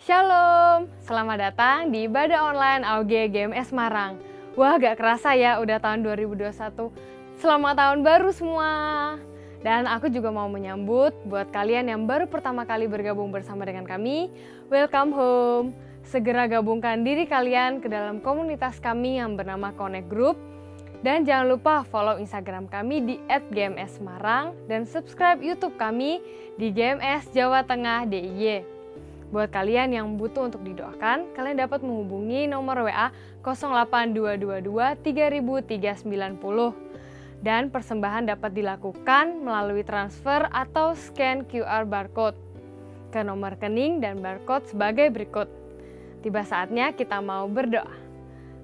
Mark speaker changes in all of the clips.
Speaker 1: Shalom, selamat datang di Ibadah Online AUG GMS Marang. Wah, gak kerasa ya udah tahun 2021. Selamat tahun baru semua. Dan aku juga mau menyambut buat kalian yang baru pertama kali bergabung bersama dengan kami. Welcome home. Segera gabungkan diri kalian ke dalam komunitas kami yang bernama Connect Group. Dan jangan lupa follow Instagram kami di @gmsmarang dan subscribe YouTube kami di GMS Jawa Tengah DIY. Buat kalian yang butuh untuk didoakan, kalian dapat menghubungi nomor WA 08222 3390. Dan persembahan dapat dilakukan melalui transfer atau scan QR barcode ke nomor rekening dan barcode sebagai berikut. Tiba saatnya kita mau berdoa.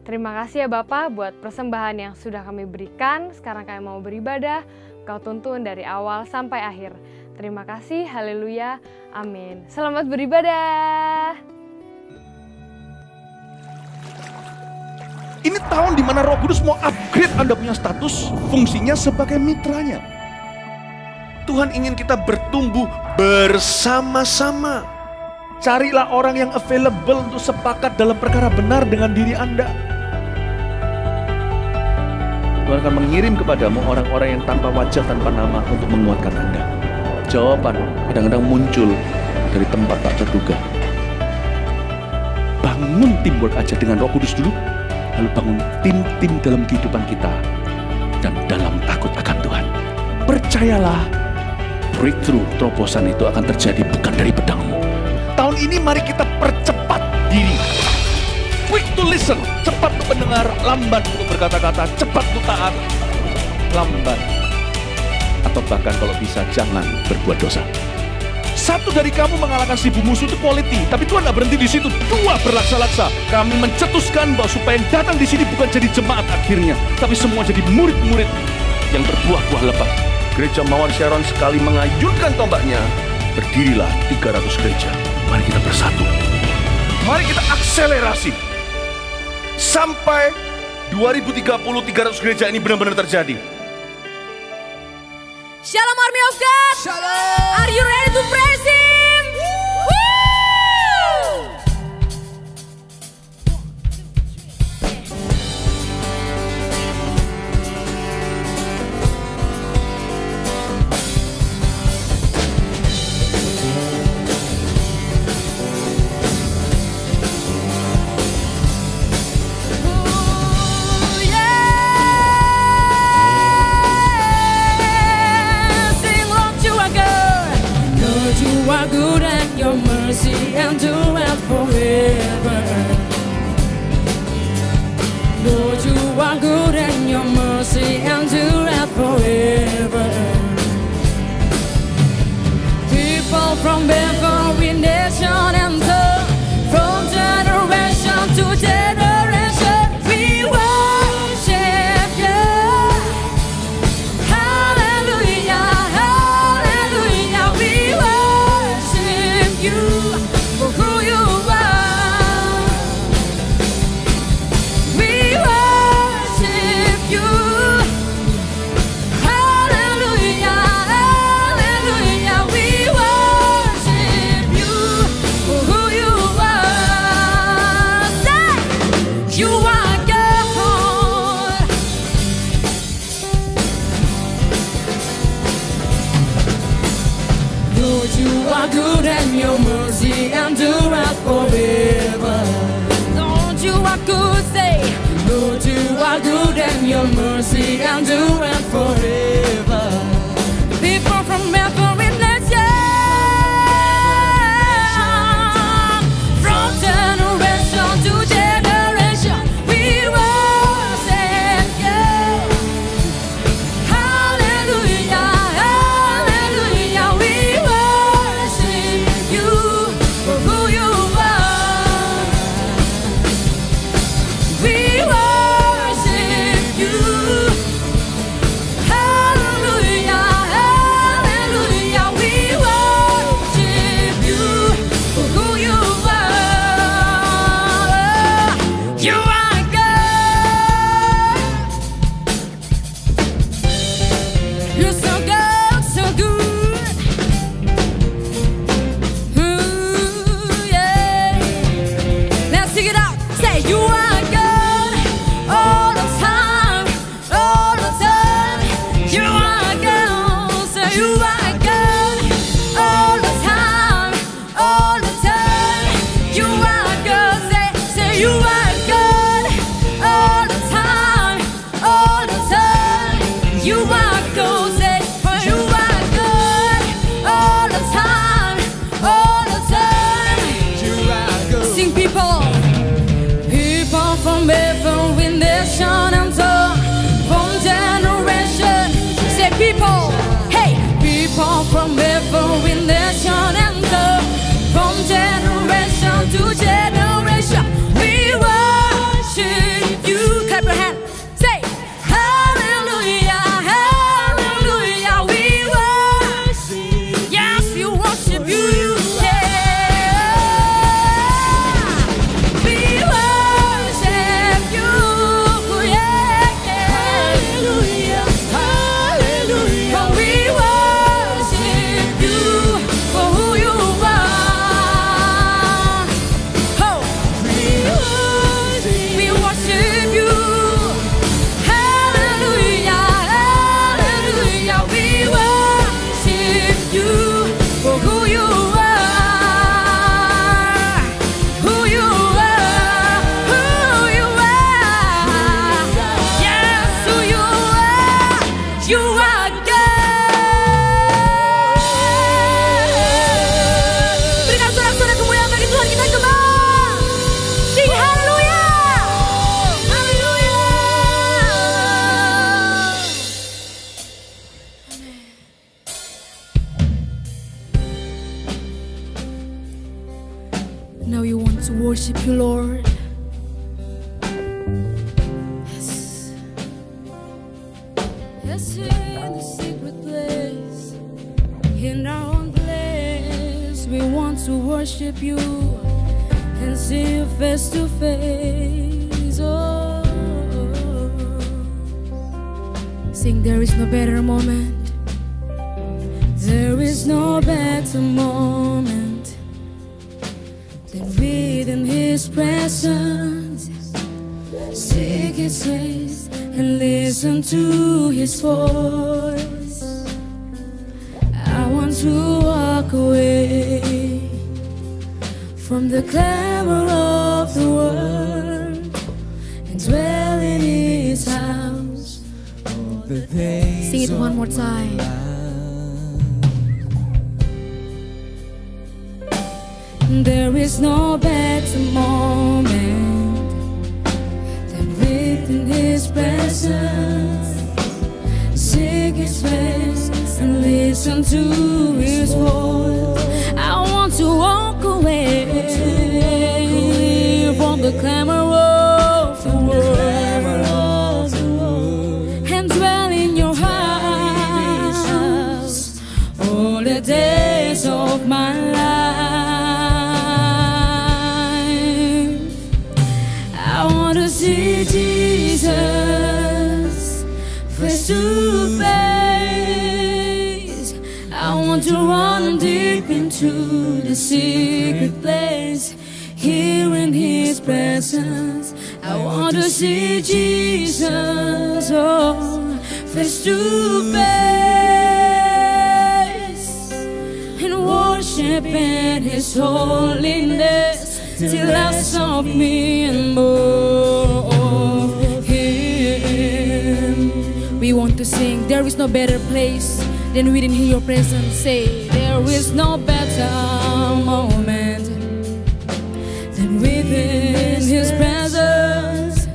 Speaker 1: Terima kasih ya Bapak buat persembahan yang sudah kami berikan. Sekarang kami mau beribadah, Kau tuntun dari awal sampai akhir. Terima kasih, haleluya, amin. Selamat beribadah.
Speaker 2: Ini tahun di mana Roh Kudus mau upgrade Anda punya status, fungsinya sebagai mitranya. Tuhan ingin kita bertumbuh bersama-sama. Carilah orang yang available untuk sepakat dalam perkara benar dengan diri Anda. Tuhan akan mengirim kepadamu orang-orang yang tanpa wajah, tanpa nama untuk menguatkan Anda. Jawaban kadang-kadang muncul dari tempat tak terduga. Bangun teamwork aja dengan Roh Kudus dulu, lalu bangun tim-tim dalam kehidupan kita dan dalam takut akan Tuhan. Percayalah, breakthrough, terobosan itu akan terjadi bukan dari pedangmu. Tahun ini mari kita percepat diri. Quick to listen, cepat untuk mendengar, lamban untuk berkata-kata, cepat untuk taat, lamban. Atau bahkan kalau bisa jangan berbuat dosa. Satu dari kamu mengalahkan 1000 musuh itu quality, tapi Tuhan tidak berhenti di situ. 2 berlaksa-laksa. Kami mencetuskan bahwa supaya yang datang di sini bukan jadi jemaat akhirnya, tapi semua jadi murid-murid yang berbuah-buah lebat. Gereja Mawar Sharon sekali mengayunkan tombaknya, berdirilah 300 gereja. Mari kita bersatu. Mari kita akselerasi sampai 2030 300 gereja ini benar-benar terjadi.
Speaker 3: Shalom Army of God. Shalom. Are you ready to praise Him? Woo! sing it out. Say you are good all the time, all the time. You are good. Say you are good all the time, all the time. You are good. Say you are good all the time, all the time. You are good. Say you are good all the time, all the time. Sing people. People from every nation and tongue, from generation. Say people, hey, people from every nation and tongue, from generation to generation. We worship you. Clap your hand. Say hallelujah, hallelujah. We worship. Yes, we worship you. Now you want to worship you, Lord. Yes. Yes, in the secret place, in our own place, we want to worship you and see you face to face. Oh, sing, there is no better moment. There is no better moment than within His presence. Seek His face and listen to His voice. I want to walk away from the clamor of the world and dwell in His house. Sing it one more time. There is no better moment than within His presence. Seek His face and listen to His voice. I want to walk away from the clamor of the world and dwell in your house all the days of my life. See Jesus face to face. I want to run deep into the secret place, here in His presence. I want to see Jesus, oh, face to face, and worship in His holiness till less of me and more of Him. We want to sing, there is no better place than within Your presence. Say, there is no better moment than within His presence.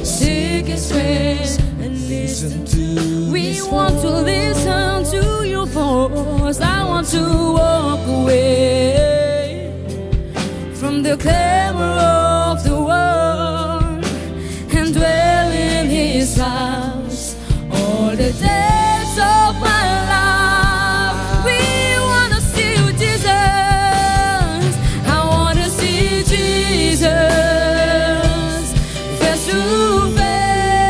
Speaker 3: Seek His face and listen to. We want to listen to Your voice. I want to walk away from the clamor of the world and dwell in His house all the days of my life. We want to see You, Jesus. I want to see Jesus face to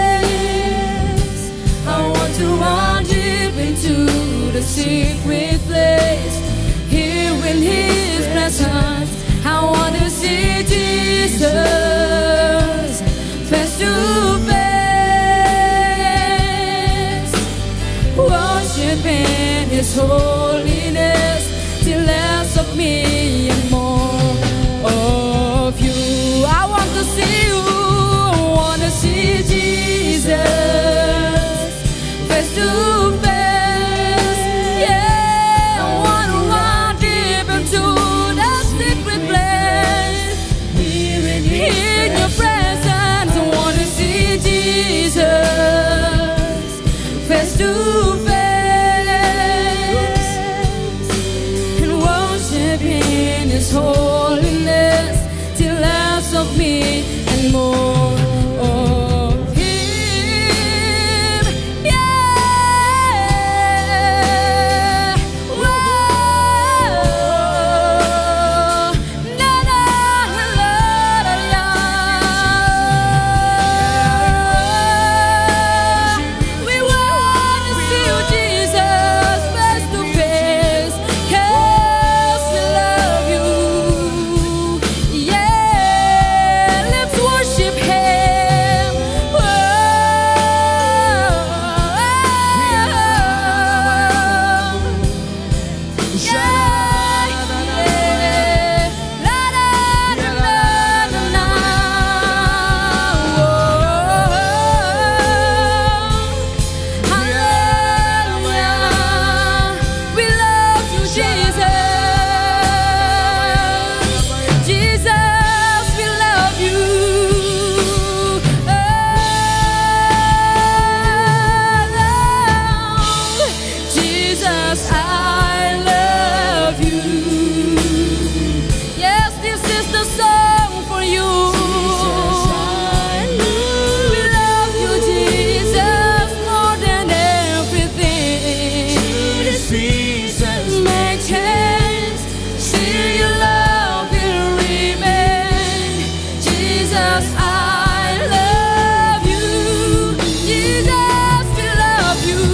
Speaker 3: face. I want to run deep into the secret place, here in His presence. I want to see Jesus holiness till less of me and more of you. I want to see you, I want to see Jesus face to face. Yeah, I want to run deep into that secret place. In your presence, I want to see Jesus face to face and worship in His holiness till less of me and more of Him. Yeah. Whoa. Na, na, la, la, la. We want to see you, Jesus, face to face, 'cause we love you. Yeah, let's worship Him. We love you, Jesus. Jesus, we love you. Jesus, I love you. Yes, this is the song for you. We love you, Jesus, more than everything. Make change, still your love will remain. Jesus, I love you. Jesus, we love you.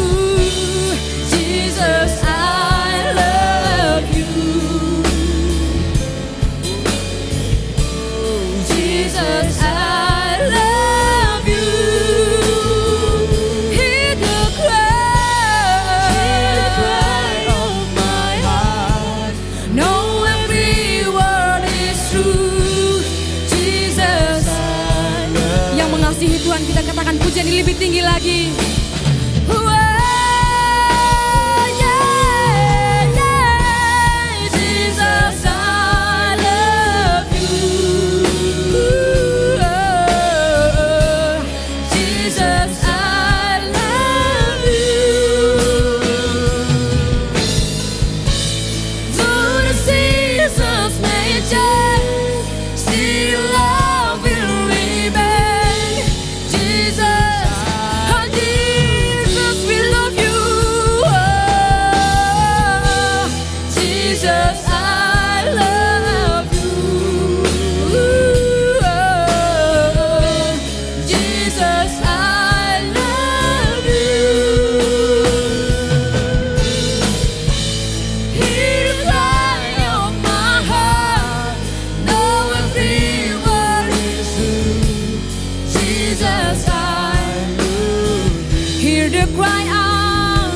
Speaker 3: Jesus, I love you. Jesus, I love you. Hear the cry of my heart. Know every word is true. Jesus, yang mengasihi Tuhan, kita katakan pujian ini lebih tinggi lagi. Jesus, I love you. Jesus, I love you. Through the seasons may change, still love will remain. Jesus, oh Jesus, we love you. Jesus, I love you. Jesus, I love you. Hear the cry of my heart. Know every word is true. Jesus, I hear the cry out.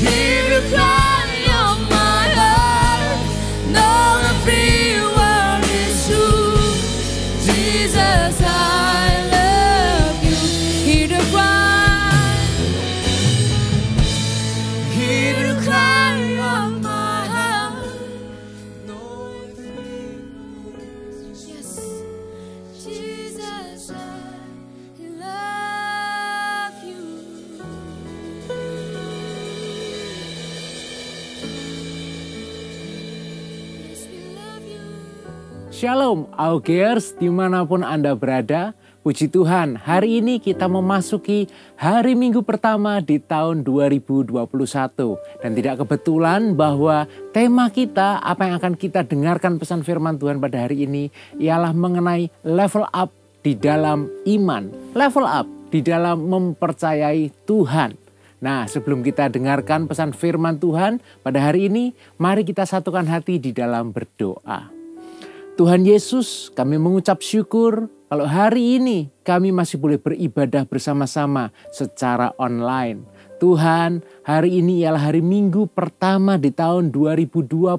Speaker 3: Hear the cry of my heart. Know every word is true. Jesus, I love you. Hear the cry. Hear the cry of my heart. Know every word. Yes, Jesus, I love you. Yes, we love you.
Speaker 4: Shalom, Augers, dimanapun Anda berada. Puji Tuhan, hari ini kita memasuki hari Minggu pertama di tahun 2021. Dan tidak kebetulan bahwa tema kita, apa yang akan kita dengarkan pesan firman Tuhan pada hari ini, ialah mengenai level up di dalam iman. Level up di dalam mempercayai Tuhan. Nah, sebelum kita dengarkan pesan firman Tuhan pada hari ini, mari kita satukan hati di dalam berdoa. Tuhan Yesus, kami mengucap syukur kalau hari ini kami masih boleh beribadah bersama-sama secara online. Tuhan, Hari ini ialah hari Minggu pertama di tahun 2021.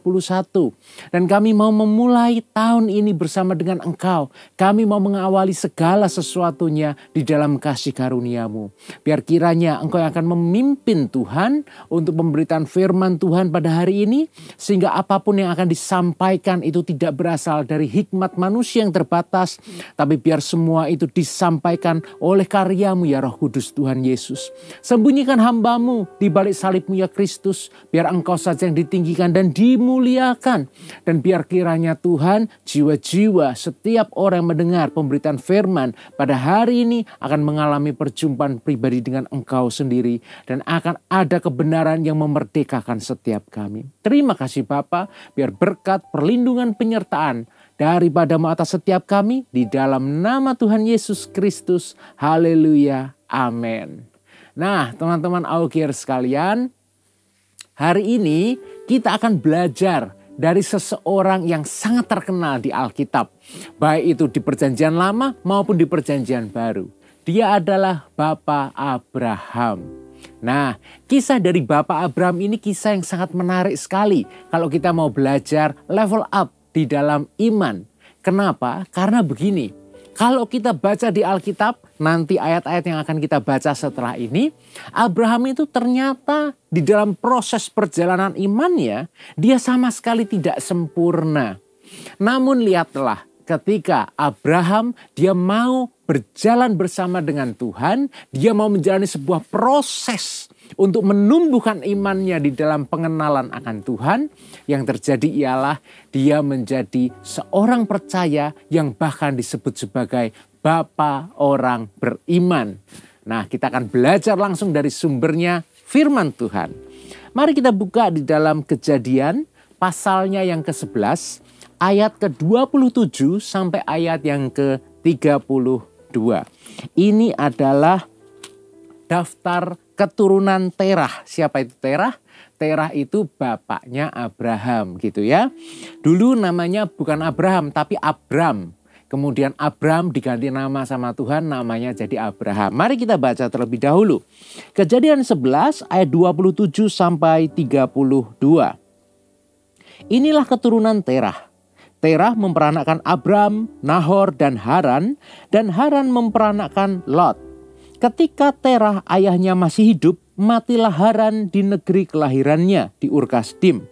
Speaker 4: Dan kami mau memulai tahun ini bersama dengan Engkau. Kami mau mengawali segala sesuatunya di dalam kasih karunia-Mu. Biar kiranya Engkau yang akan memimpin Tuhan untuk memberikan firman Tuhan pada hari ini. Sehingga apapun yang akan disampaikan itu tidak berasal dari hikmat manusia yang terbatas. Tapi biar semua itu disampaikan oleh karya-Mu ya Roh Kudus Tuhan Yesus. Sembunyikan hamba-Mu di balik salib-Mu ya Kristus. Biar Engkau saja yang ditinggikan dan dimuliakan. Dan biar kiranya Tuhan jiwa-jiwa setiap orang yang mendengar pemberitaan firman pada hari ini akan mengalami perjumpaan pribadi dengan Engkau sendiri. Dan akan ada kebenaran yang memerdekakan setiap kami. Terima kasih Bapa, biar berkat perlindungan penyertaan daripada-Mu atas setiap kami di dalam nama Tuhan Yesus Kristus. Haleluya. Amin. Nah, teman-teman Augier sekalian, hari ini kita akan belajar dari seseorang yang sangat terkenal di Alkitab. Baik itu di Perjanjian Lama maupun di Perjanjian Baru. Dia adalah Bapak Abraham. Nah, kisah dari Bapak Abraham ini kisah yang sangat menarik sekali kalau kita mau belajar level up di dalam iman. Kenapa? Karena begini. Kalau kita baca di Alkitab, nanti ayat-ayat yang akan kita baca setelah ini, Abraham itu ternyata di dalam proses perjalanan imannya, dia sama sekali tidak sempurna. Namun lihatlah, ketika Abraham dia mau berjalan bersama dengan Tuhan, dia mau menjalani sebuah proses untuk menumbuhkan imannya di dalam pengenalan akan Tuhan. Yang terjadi ialah dia menjadi seorang percaya yang bahkan disebut sebagai bapa orang beriman. Nah, kita akan belajar langsung dari sumbernya firman Tuhan. Mari kita buka di dalam Kejadian pasalnya yang ke-11 ayat ke-27 sampai ayat yang ke-32. Ini adalah daftar keturunan Terah. Siapa itu Terah? Terah itu bapaknya Abraham gitu ya. Dulu namanya bukan Abraham tapi Abram. Kemudian Abram diganti nama sama Tuhan, namanya jadi Abraham. Mari kita baca terlebih dahulu. Kejadian 11 ayat 27 sampai 32. Inilah keturunan Terah. Terah memperanakkan Abram, Nahor dan Haran memperanakkan Lot. Ketika Terah ayahnya masih hidup, matilah Haran di negeri kelahirannya di Ur Kasdim.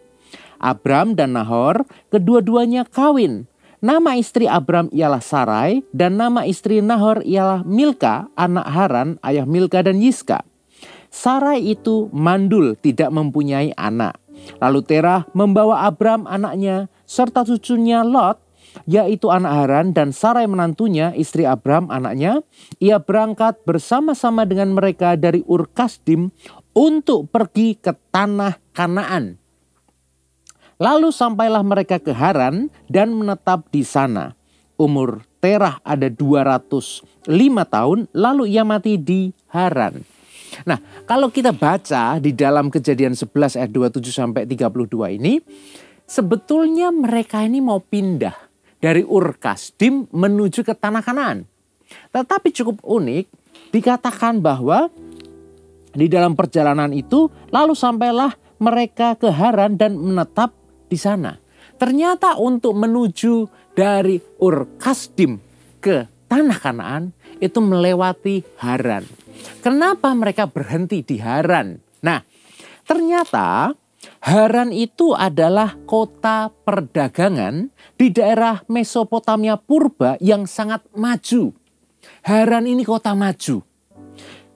Speaker 4: Abram dan Nahor kedua-duanya kawin. Nama istri Abram ialah Sarai dan nama istri Nahor ialah Milka, anak Haran, ayah Milka dan Yiska. Sarai itu mandul, tidak mempunyai anak. Lalu Terah membawa Abram anaknya serta cucunya Lot, yaitu anak Haran, dan Sarai menantunya, istri Abram anaknya. Ia berangkat bersama-sama dengan mereka dari Ur Kasdim untuk pergi ke tanah Kanaan. Lalu sampailah mereka ke Haran dan menetap di sana. Umur Terah ada 205 tahun, lalu ia mati di Haran. Nah, kalau kita baca di dalam Kejadian 11 ayat 27 sampai 32 ini, sebetulnya mereka ini mau pindah dari Ur Kasdim menuju ke tanah Kanaan. Tetapi cukup unik, dikatakan bahwa di dalam perjalanan itu lalu sampailah mereka ke Haran dan menetap di sana. Ternyata untuk menuju dari Ur Kasdim ke tanah Kanaan itu melewati Haran. Kenapa mereka berhenti di Haran? Nah, ternyata Haran itu adalah kota perdagangan di daerah Mesopotamia purba yang sangat maju. Haran ini kota maju.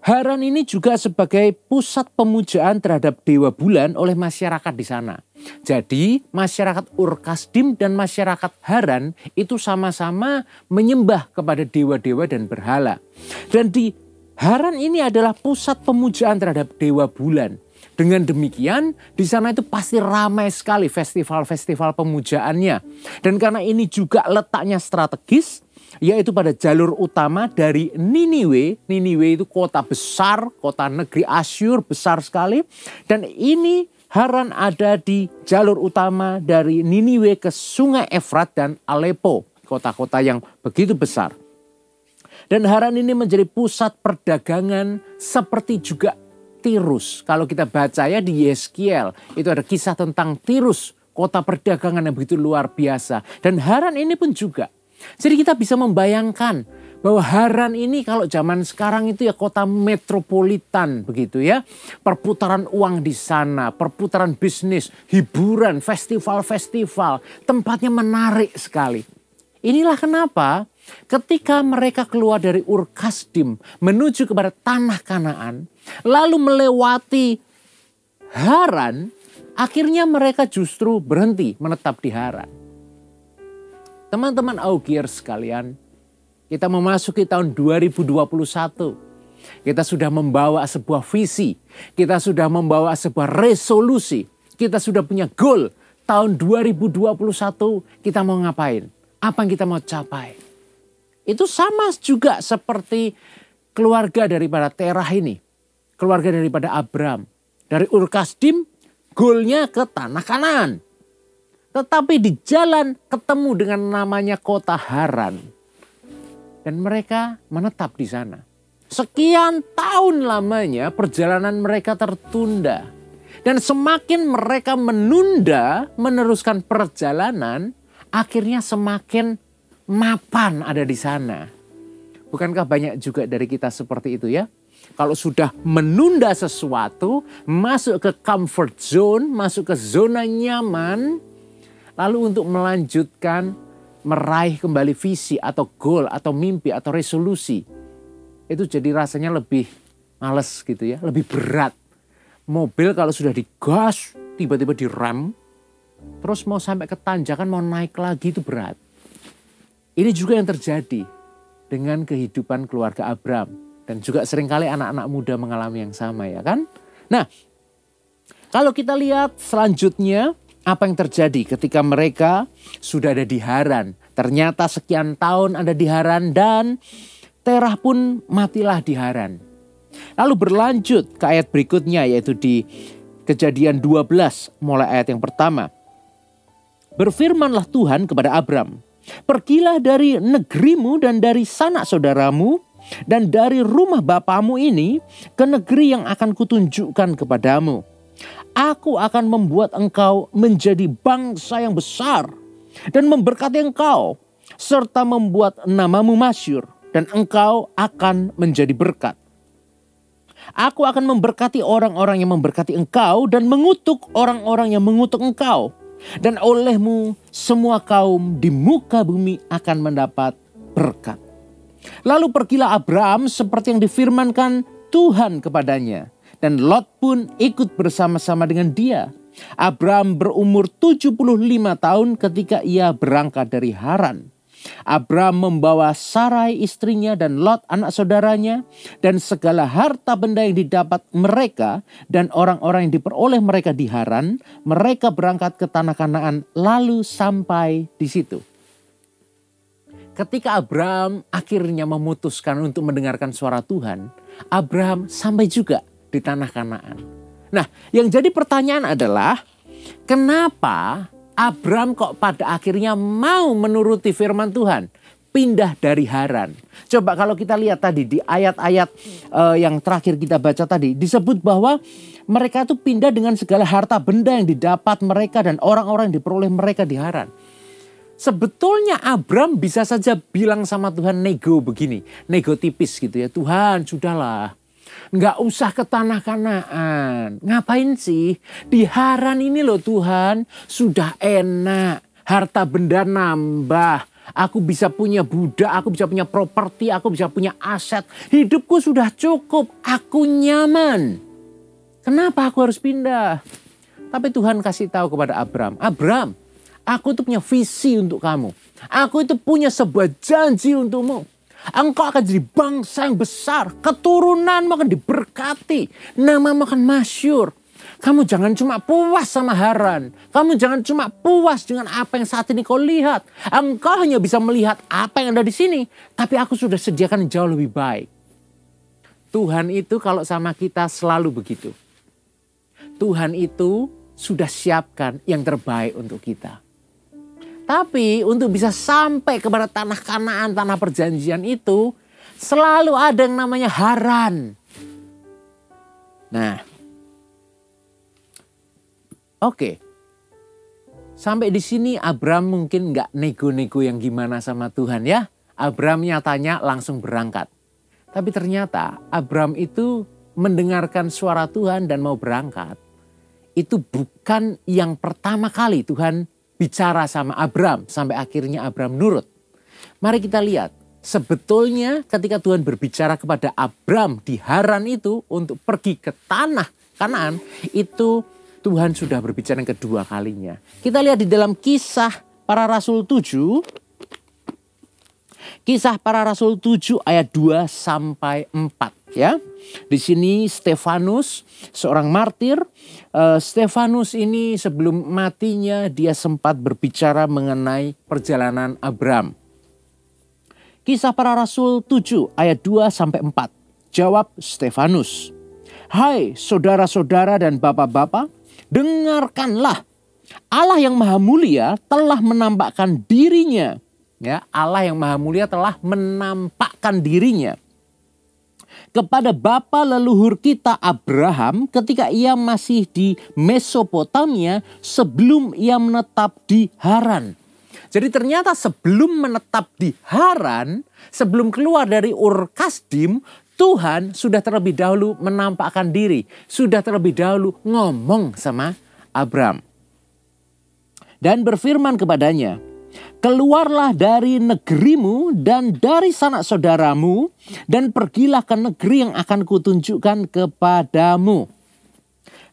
Speaker 4: Haran ini juga sebagai pusat pemujaan terhadap dewa bulan oleh masyarakat di sana. Jadi masyarakat Ur Kasdim dan masyarakat Haran itu sama-sama menyembah kepada dewa-dewa dan berhala. Dan di Haran ini adalah pusat pemujaan terhadap dewa bulan. Dengan demikian di sana itu pasti ramai sekali festival-festival pemujaannya. Dan karena ini juga letaknya strategis, yaitu pada jalur utama dari Niniwe. Niniwe itu kota besar, kota negeri Asyur besar sekali. Dan ini Haran ada di jalur utama dari Niniwe ke Sungai Efrat dan Aleppo, kota-kota yang begitu besar. Dan Haran ini menjadi pusat perdagangan seperti juga Tirus. Kalau kita baca ya di Yeskiel, itu ada kisah tentang Tirus, kota perdagangan yang begitu luar biasa. Dan Haran ini pun juga. Jadi kita bisa membayangkan bahwa Haran ini kalau zaman sekarang itu ya kota metropolitan begitu ya. Perputaran uang di sana, perputaran bisnis, hiburan, festival-festival. Tempatnya menarik sekali. Inilah kenapa ketika mereka keluar dari Ur Kasdim menuju kepada tanah Kanaan, lalu melewati Haran, akhirnya mereka justru berhenti menetap di Haran. Teman-teman Augier sekalian, kita memasuki tahun 2021. Kita sudah membawa sebuah visi, kita sudah membawa sebuah resolusi, kita sudah punya goal. Tahun 2021 kita mau ngapain? Apa yang kita mau capai? Itu sama juga seperti keluarga daripada Terah ini. Keluarga daripada Abram. Dari Ur Kasdim, goalnya ke tanah Kanaan. Tetapi di jalan ketemu dengan namanya kota Haran. Dan mereka menetap di sana. Sekian tahun lamanya perjalanan mereka tertunda. Dan semakin mereka menunda meneruskan perjalanan, akhirnya semakin mapan ada di sana. Bukankah banyak juga dari kita seperti itu ya? Kalau sudah menunda sesuatu, masuk ke comfort zone, masuk ke zona nyaman, lalu untuk melanjutkan meraih kembali visi atau goal atau mimpi atau resolusi, itu jadi rasanya lebih males gitu ya, lebih berat. Mobil kalau sudah digas, tiba-tiba direm, terus mau sampai ke tanjakan, mau naik lagi itu berat. Ini juga yang terjadi dengan kehidupan keluarga Abram. Dan juga seringkali anak-anak muda mengalami yang sama ya kan. Nah, kalau kita lihat selanjutnya apa yang terjadi ketika mereka sudah ada di Haran. Ternyata sekian tahun ada di Haran dan Terah pun matilah di Haran. Lalu berlanjut ke ayat berikutnya yaitu di Kejadian 12 mulai ayat yang pertama. Berfirmanlah Tuhan kepada Abram, pergilah dari negerimu dan dari sanak saudaramu dan dari rumah bapamu ini ke negeri yang akan kutunjukkan kepadamu. Aku akan membuat engkau menjadi bangsa yang besar dan memberkati engkau serta membuat namamu masyhur dan engkau akan menjadi berkat. Aku akan memberkati orang-orang yang memberkati engkau dan mengutuk orang-orang yang mengutuk engkau. Dan olehmu semua kaum di muka bumi akan mendapat berkat. Lalu pergilah Abram seperti yang difirmankan Tuhan kepadanya. Dan Lot pun ikut bersama-sama dengan dia. Abram berumur 75 tahun ketika ia berangkat dari Haran. Abram membawa Sarai istrinya dan Lot anak saudaranya. Dan segala harta benda yang didapat mereka dan orang-orang yang diperoleh mereka di Haran. Mereka berangkat ke tanah Kanaan lalu sampai di situ. Ketika Abram akhirnya memutuskan untuk mendengarkan suara Tuhan, Abram sampai juga di tanah Kanaan. Nah, yang jadi pertanyaan adalah, kenapa Abram kok pada akhirnya mau menuruti firman Tuhan? Pindah dari Haran. Coba kalau kita lihat tadi di ayat-ayat yang terakhir kita baca tadi, disebut bahwa mereka itu pindah dengan segala harta benda yang didapat mereka dan orang-orang yang diperoleh mereka di Haran. Sebetulnya Abram bisa saja bilang sama Tuhan nego begini. Nego tipis gitu ya. Tuhan sudahlah. Nggak usah ke tanah Kanaan. Ngapain sih? Di Haran ini loh Tuhan. Sudah enak. Harta benda nambah. Aku bisa punya budak. Aku bisa punya properti. Aku bisa punya aset. Hidupku sudah cukup. Aku nyaman. Kenapa aku harus pindah? Tapi Tuhan kasih tahu kepada Abram. Abram. Aku itu punya visi untuk kamu. Aku itu punya sebuah janji untukmu. Engkau akan jadi bangsa yang besar. Keturunanmu akan diberkati. Namamu akan masyhur. Kamu jangan cuma puas sama Haran. Kamu jangan cuma puas dengan apa yang saat ini kau lihat. Engkau hanya bisa melihat apa yang ada di sini. Tapi aku sudah sediakan yang jauh lebih baik. Tuhan itu kalau sama kita selalu begitu. Tuhan itu sudah siapkan yang terbaik untuk kita. Tapi untuk bisa sampai kepada tanah Kanaan, tanah perjanjian itu, selalu ada yang namanya Haran. Nah, oke. Sampai di sini Abram mungkin nggak nego-nego yang gimana sama Tuhan ya. Abram nyatanya langsung berangkat. Tapi ternyata Abram itu mendengarkan suara Tuhan dan mau berangkat. Itu bukan yang pertama kali Tuhan bicara sama Abram sampai akhirnya Abram nurut. Mari kita lihat. Sebetulnya ketika Tuhan berbicara kepada Abram di Haran itu untuk pergi ke tanah Kanaan, itu Tuhan sudah berbicara yang kedua kalinya. Kita lihat di dalam Kisah Para Rasul 7. Kisah Para Rasul 7 ayat 2 sampai 4 ya. Di sini Stefanus, seorang martir. Stefanus ini sebelum matinya dia sempat berbicara mengenai perjalanan Abram. Kisah Para Rasul 7 ayat 2 sampai 4. Jawab Stefanus, "Hai saudara-saudara dan bapak-bapak, dengarkanlah. Allah yang Maha Mulia telah menampakkan dirinya." Ya, Allah yang Maha Mulia telah menampakkan dirinya kepada bapa leluhur kita Abraham ketika ia masih di Mesopotamia sebelum ia menetap di Haran. Jadi ternyata sebelum menetap di Haran, sebelum keluar dari Ur Kasdim, Tuhan sudah terlebih dahulu menampakkan diri. Sudah terlebih dahulu ngomong sama Abram. Dan berfirman kepadanya, "Keluarlah dari negerimu dan dari sanak saudaramu dan pergilah ke negeri yang akan kutunjukkan kepadamu."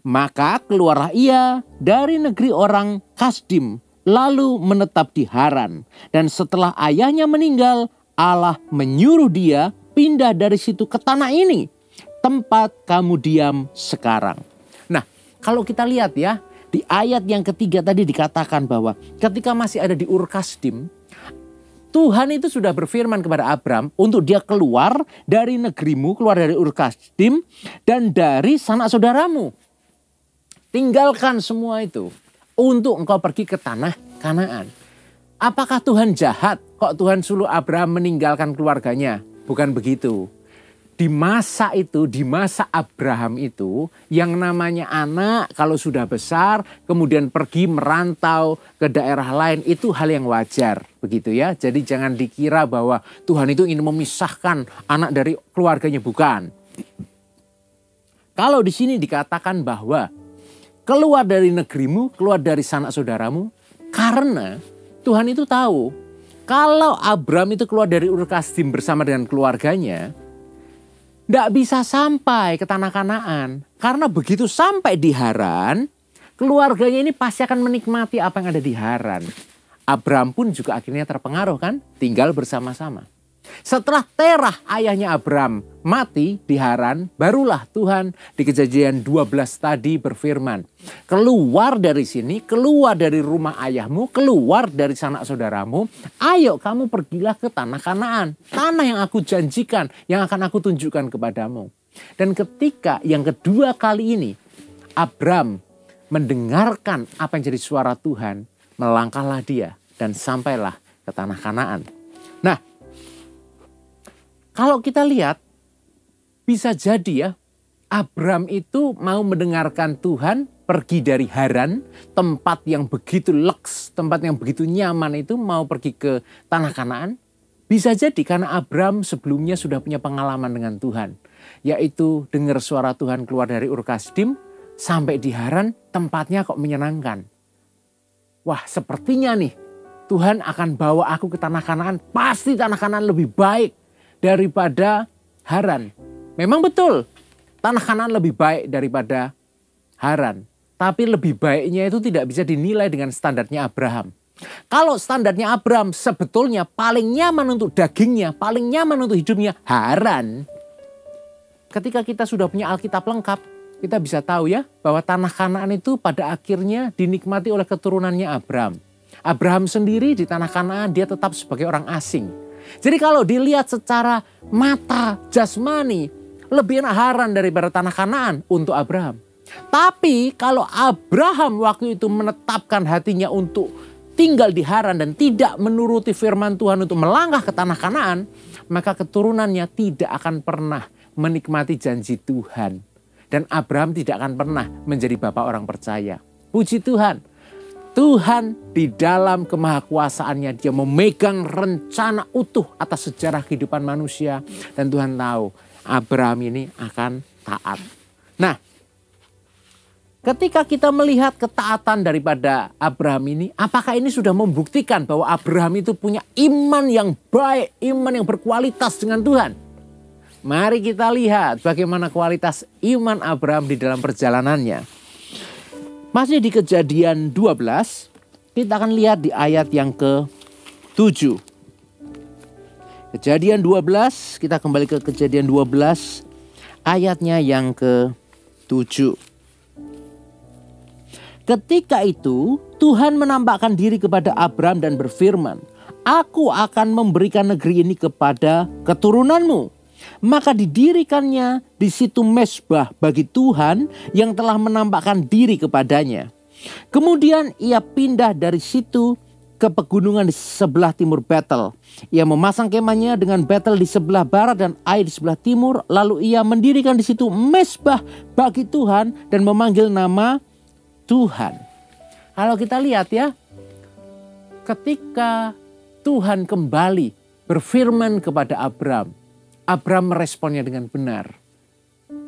Speaker 4: Maka keluarlah ia dari negeri orang Kasdim, lalu menetap di Haran. Dan setelah ayahnya meninggal, Allah menyuruh dia pindah dari situ ke tanah ini, tempat kamu diam sekarang. Nah, kalau kita lihat ya, di ayat yang ketiga tadi dikatakan bahwa ketika masih ada di Ur Kasdim, Tuhan itu sudah berfirman kepada Abram untuk dia keluar dari negerimu, keluar dari Ur Kasdim, dan dari sanak saudaramu. Tinggalkan semua itu untuk engkau pergi ke tanah Kanaan. Apakah Tuhan jahat kok Tuhan suruh Abraham meninggalkan keluarganya? Bukan begitu. Di masa itu, di masa Abraham itu, yang namanya anak kalau sudah besar kemudian pergi merantau ke daerah lain, itu hal yang wajar, begitu ya. Jadi jangan dikira bahwa Tuhan itu ingin memisahkan anak dari keluarganya, bukan. Kalau di sini dikatakan bahwa keluar dari negerimu, keluar dari sanak saudaramu, karena Tuhan itu tahu kalau Abram itu keluar dari Ur Kasdim bersama dengan keluarganya, tidak bisa sampai ke tanah Kanaan. Karena begitu sampai di Haran, keluarganya ini pasti akan menikmati apa yang ada di Haran. Abram pun juga akhirnya terpengaruh kan, tinggal bersama-sama. Setelah Terah ayahnya Abram mati di Haran, barulah Tuhan di Kejadian 12 tadi berfirman, "Keluar dari sini, keluar dari rumah ayahmu, keluar dari sanak saudaramu, ayo kamu pergilah ke tanah Kanaan, tanah yang aku janjikan, yang akan aku tunjukkan kepadamu." Dan ketika yang kedua kali ini Abram mendengarkan apa yang jadi suara Tuhan, melangkahlah dia dan sampailah ke tanah Kanaan. Nah, kalau kita lihat, bisa jadi ya, Abram itu mau mendengarkan Tuhan pergi dari Haran, tempat yang begitu leks, tempat yang begitu nyaman itu, mau pergi ke tanah Kanaan. Bisa jadi karena Abram sebelumnya sudah punya pengalaman dengan Tuhan, yaitu dengar suara Tuhan keluar dari Ur Kasdim, sampai di Haran, tempatnya kok menyenangkan. Wah, sepertinya nih Tuhan akan bawa aku ke tanah Kanaan, pasti tanah Kanaan lebih baik daripada Haran. Memang betul, tanah Kanaan lebih baik daripada Haran. Tapi lebih baiknya itu tidak bisa dinilai dengan standarnya Abraham. Kalau standarnya Abraham sebetulnya paling nyaman untuk dagingnya, paling nyaman untuk hidupnya Haran. Ketika kita sudah punya Alkitab lengkap, kita bisa tahu ya bahwa tanah Kanaan itu pada akhirnya dinikmati oleh keturunannya Abraham. Abraham sendiri di tanah Kanaan dia tetap sebagai orang asing. Jadi kalau dilihat secara mata jasmani, lebih enak Haran daripada tanah Kanaan untuk Abraham. Tapi kalau Abraham waktu itu menetapkan hatinya untuk tinggal di Haran dan tidak menuruti firman Tuhan untuk melangkah ke tanah Kanaan, maka keturunannya tidak akan pernah menikmati janji Tuhan. Dan Abraham tidak akan pernah menjadi bapak orang percaya. Puji Tuhan. Tuhan di dalam kemahakuasaannya dia memegang rencana utuh atas sejarah kehidupan manusia. Dan Tuhan tahu Abraham ini akan taat. Nah, ketika kita melihat ketaatan daripada Abraham ini, apakah ini sudah membuktikan bahwa Abraham itu punya iman yang baik, iman yang berkualitas dengan Tuhan? Mari kita lihat bagaimana kualitas iman Abraham di dalam perjalanannya. Masih di Kejadian 12, kita akan lihat di ayat yang ke-7. Kejadian 12, kita kembali ke Kejadian 12, ayatnya yang ke-7. Ketika itu Tuhan menampakkan diri kepada Abraham dan berfirman, "Aku akan memberikan negeri ini kepada keturunanmu." Maka didirikannya di situ mezbah bagi Tuhan yang telah menampakkan diri kepadanya. Kemudian ia pindah dari situ ke pegunungan di sebelah timur Betel. Ia memasang kemahnya dengan Betel di sebelah barat dan Ai di sebelah timur. Lalu ia mendirikan di situ mezbah bagi Tuhan dan memanggil nama Tuhan. Kalau kita lihat ya, ketika Tuhan kembali berfirman kepada Abraham, Abraham meresponnya dengan benar.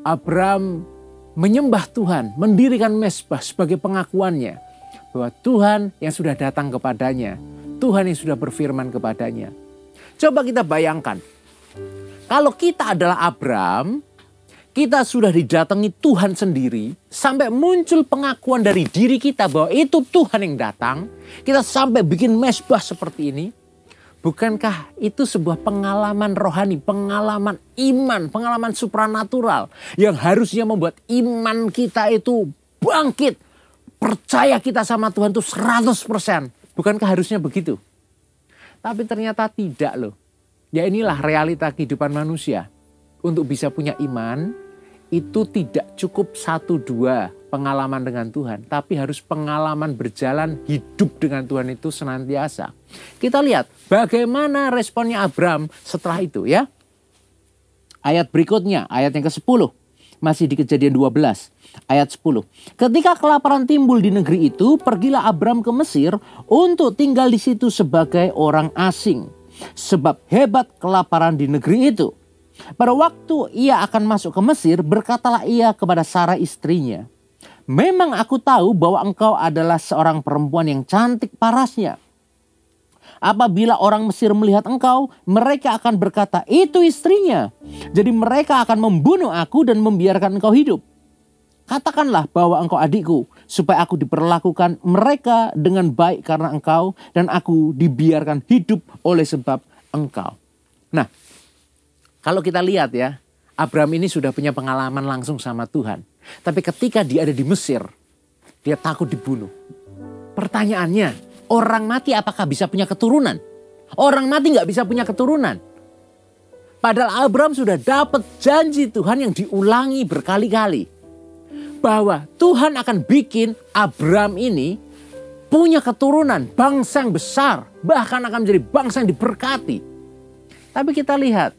Speaker 4: Abraham menyembah Tuhan, mendirikan mezbah sebagai pengakuannya bahwa Tuhan yang sudah datang kepadanya, Tuhan yang sudah berfirman kepadanya. Coba kita bayangkan, kalau kita adalah Abraham, kita sudah didatangi Tuhan sendiri, sampai muncul pengakuan dari diri kita bahwa itu Tuhan yang datang, kita sampai bikin mezbah seperti ini. Bukankah itu sebuah pengalaman rohani, pengalaman iman, pengalaman supranatural yang harusnya membuat iman kita itu bangkit. Percaya kita sama Tuhan itu 100%. Bukankah harusnya begitu? Tapi ternyata tidak loh. Ya inilah realita kehidupan manusia. Untuk bisa punya iman, itu tidak cukup 1-2 pengalaman dengan Tuhan. Tapi harus pengalaman berjalan hidup dengan Tuhan itu senantiasa. Kita lihat bagaimana responnya Abraham setelah itu ya. Ayat berikutnya, ayat yang ke-10. Masih di Kejadian 12, ayat 10. Ketika kelaparan timbul di negeri itu, pergilah Abraham ke Mesir untuk tinggal di situ sebagai orang asing. Sebab hebat kelaparan di negeri itu. Pada waktu ia akan masuk ke Mesir, berkatalah ia kepada Sarai istrinya, "Memang aku tahu bahwa engkau adalah seorang perempuan yang cantik parasnya. Apabila orang Mesir melihat engkau, mereka akan berkata, itu istrinya. Jadi mereka akan membunuh aku dan membiarkan engkau hidup. Katakanlah bahwa engkau adikku, supaya aku diperlakukan mereka dengan baik karena engkau, dan aku dibiarkan hidup oleh sebab engkau." Nah, kalau kita lihat ya, Abraham ini sudah punya pengalaman langsung sama Tuhan. Tapi ketika dia ada di Mesir, dia takut dibunuh. Pertanyaannya, orang mati apakah bisa punya keturunan? Orang mati nggak bisa punya keturunan. Padahal Abraham sudah dapat janji Tuhan yang diulangi berkali-kali. Bahwa Tuhan akan bikin Abraham ini punya keturunan, bangsa yang besar. Bahkan akan menjadi bangsa yang diberkati. Tapi kita lihat,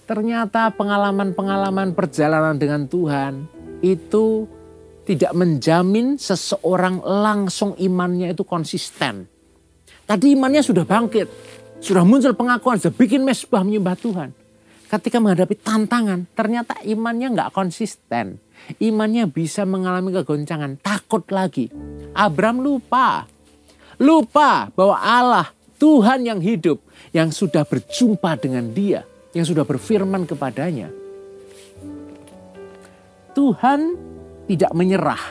Speaker 4: ternyata pengalaman-pengalaman perjalanan dengan Tuhan itu tidak menjamin seseorang langsung imannya itu konsisten. Tadi imannya sudah bangkit, sudah muncul pengakuan, sudah bikin mezbah menyembah Tuhan. Ketika menghadapi tantangan, ternyata imannya nggak konsisten. Imannya bisa mengalami kegoncangan, takut lagi. Abraham lupa bahwa Allah, Tuhan yang hidup, yang sudah berjumpa dengan dia, yang sudah berfirman kepadanya. Tuhan tidak menyerah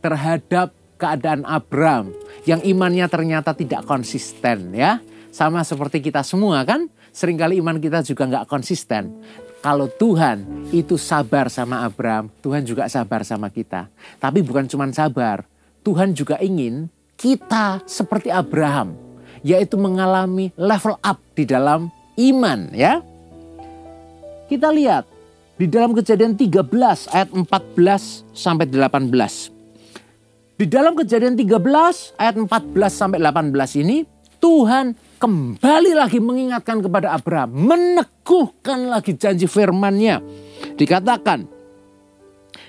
Speaker 4: terhadap keadaan Abraham yang imannya ternyata tidak konsisten ya. Sama seperti kita semua kan, seringkali iman kita juga nggak konsisten. Kalau Tuhan itu sabar sama Abraham, Tuhan juga sabar sama kita. Tapi bukan cuma sabar, Tuhan juga ingin kita seperti Abraham, yaitu mengalami level up di dalam iman ya. Kita lihat di dalam Kejadian 13 ayat 14 sampai 18. Di dalam Kejadian 13 ayat 14 sampai 18 ini Tuhan kembali lagi mengingatkan kepada Abraham, meneguhkan lagi janji firman-Nya. Dikatakan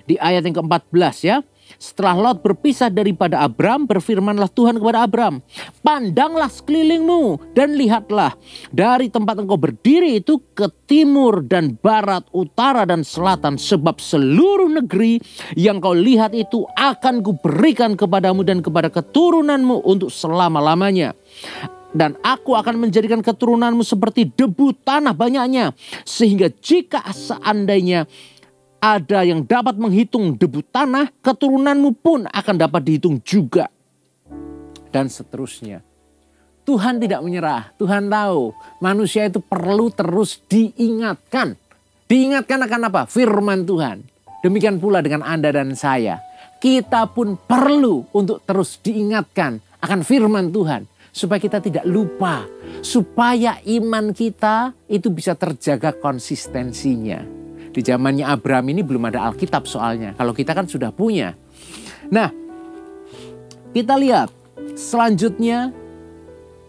Speaker 4: di ayat yang ke-14 ya. Setelah Lot berpisah daripada Abram, berfirmanlah Tuhan kepada Abram, pandanglah sekelilingmu dan lihatlah, dari tempat engkau berdiri itu ke timur dan barat, utara dan selatan, sebab seluruh negeri yang kau lihat itu akan kuberikan kepadamu dan kepada keturunanmu untuk selama-lamanya. Dan aku akan menjadikan keturunanmu seperti debu tanah banyaknya, sehingga jika seandainya ada yang dapat menghitung debu tanah, keturunanmu pun akan dapat dihitung juga. Dan seterusnya. Tuhan tidak menyerah. Tuhan tahu manusia itu perlu terus diingatkan. Diingatkan akan apa? Firman Tuhan. Demikian pula dengan Anda dan saya. Kita pun perlu untuk terus diingatkan akan firman Tuhan. Supaya kita tidak lupa. Supaya iman kita itu bisa terjaga konsistensinya. Di zamannya Abraham ini belum ada Alkitab soalnya. Kalau kita kan sudah punya. Nah, kita lihat selanjutnya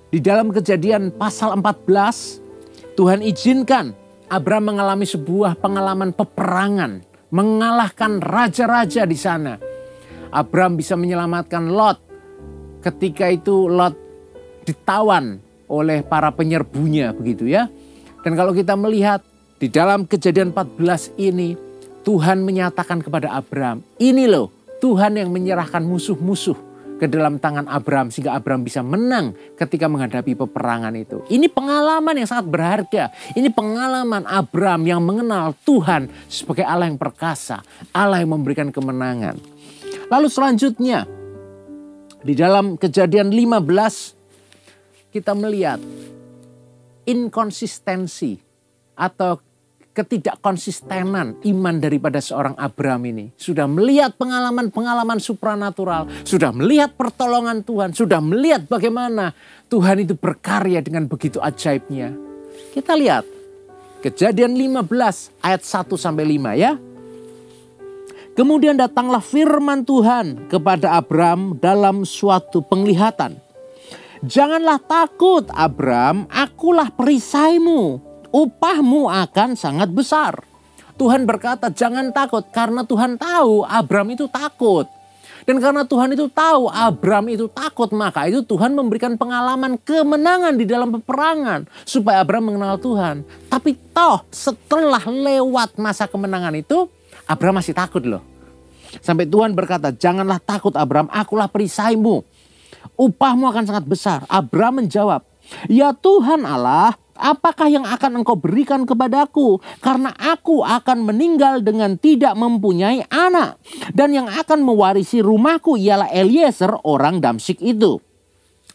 Speaker 4: di dalam Kejadian pasal 14. Tuhan izinkan Abraham mengalami sebuah pengalaman peperangan. Mengalahkan raja-raja di sana. Abraham bisa menyelamatkan Lot. Ketika itu Lot ditawan oleh para penyerbunya begitu ya. Dan kalau kita melihat di dalam Kejadian 14 ini, Tuhan menyatakan kepada Abraham, ini loh Tuhan yang menyerahkan musuh-musuh ke dalam tangan Abraham sehingga Abraham bisa menang ketika menghadapi peperangan itu. Ini pengalaman yang sangat berharga. Ini pengalaman Abraham yang mengenal Tuhan sebagai Allah yang perkasa, Allah yang memberikan kemenangan. Lalu selanjutnya, di dalam Kejadian 15, kita melihat inkonsistensi atau ketidakkonsistenan iman daripada seorang Abraham ini. Sudah melihat pengalaman-pengalaman supranatural, sudah melihat pertolongan Tuhan, sudah melihat bagaimana Tuhan itu berkarya dengan begitu ajaibnya. Kita lihat Kejadian 15 ayat 1-5 ya. Kemudian datanglah firman Tuhan kepada Abraham dalam suatu penglihatan. Janganlah takut Abraham, akulah perisaimu. Upahmu akan sangat besar. Tuhan berkata jangan takut karena Tuhan tahu Abraham itu takut. Dan karena Tuhan itu tahu Abraham itu takut, maka itu Tuhan memberikan pengalaman kemenangan di dalam peperangan. Supaya Abraham mengenal Tuhan. Tapi toh setelah lewat masa kemenangan itu, Abraham masih takut loh. Sampai Tuhan berkata janganlah takut Abraham, akulah perisaimu. Upahmu akan sangat besar. Abraham menjawab, ya Tuhan Allah, apakah yang akan engkau berikan kepadaku? Karena aku akan meninggal dengan tidak mempunyai anak. Dan yang akan mewarisi rumahku ialah Eliezer orang Damsyik itu.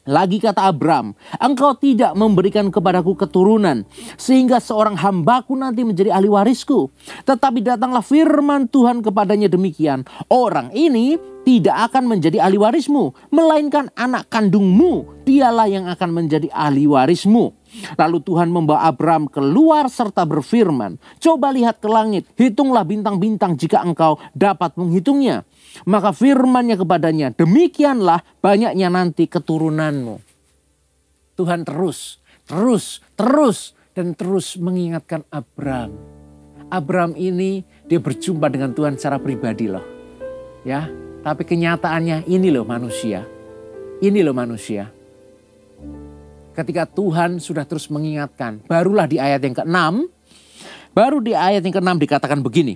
Speaker 4: Lagi kata Abraham, engkau tidak memberikan kepadaku keturunan, sehingga seorang hambaku nanti menjadi ahli warisku. Tetapi datanglah firman Tuhan kepadanya demikian, orang ini tidak akan menjadi ahli warismu, melainkan anak kandungmu, dialah yang akan menjadi ahli warismu. Lalu Tuhan membawa Abraham keluar serta berfirman, coba lihat ke langit, hitunglah bintang-bintang jika engkau dapat menghitungnya. Maka firman-Nya kepadanya, demikianlah banyaknya nanti keturunanmu. Tuhan terus mengingatkan Abraham. Abraham ini dia berjumpa dengan Tuhan secara pribadi loh. Ya, tapi kenyataannya ini loh manusia. Ini loh manusia. Ketika Tuhan sudah terus mengingatkan, barulah di ayat yang ke-6, baru di ayat yang ke-6 dikatakan begini.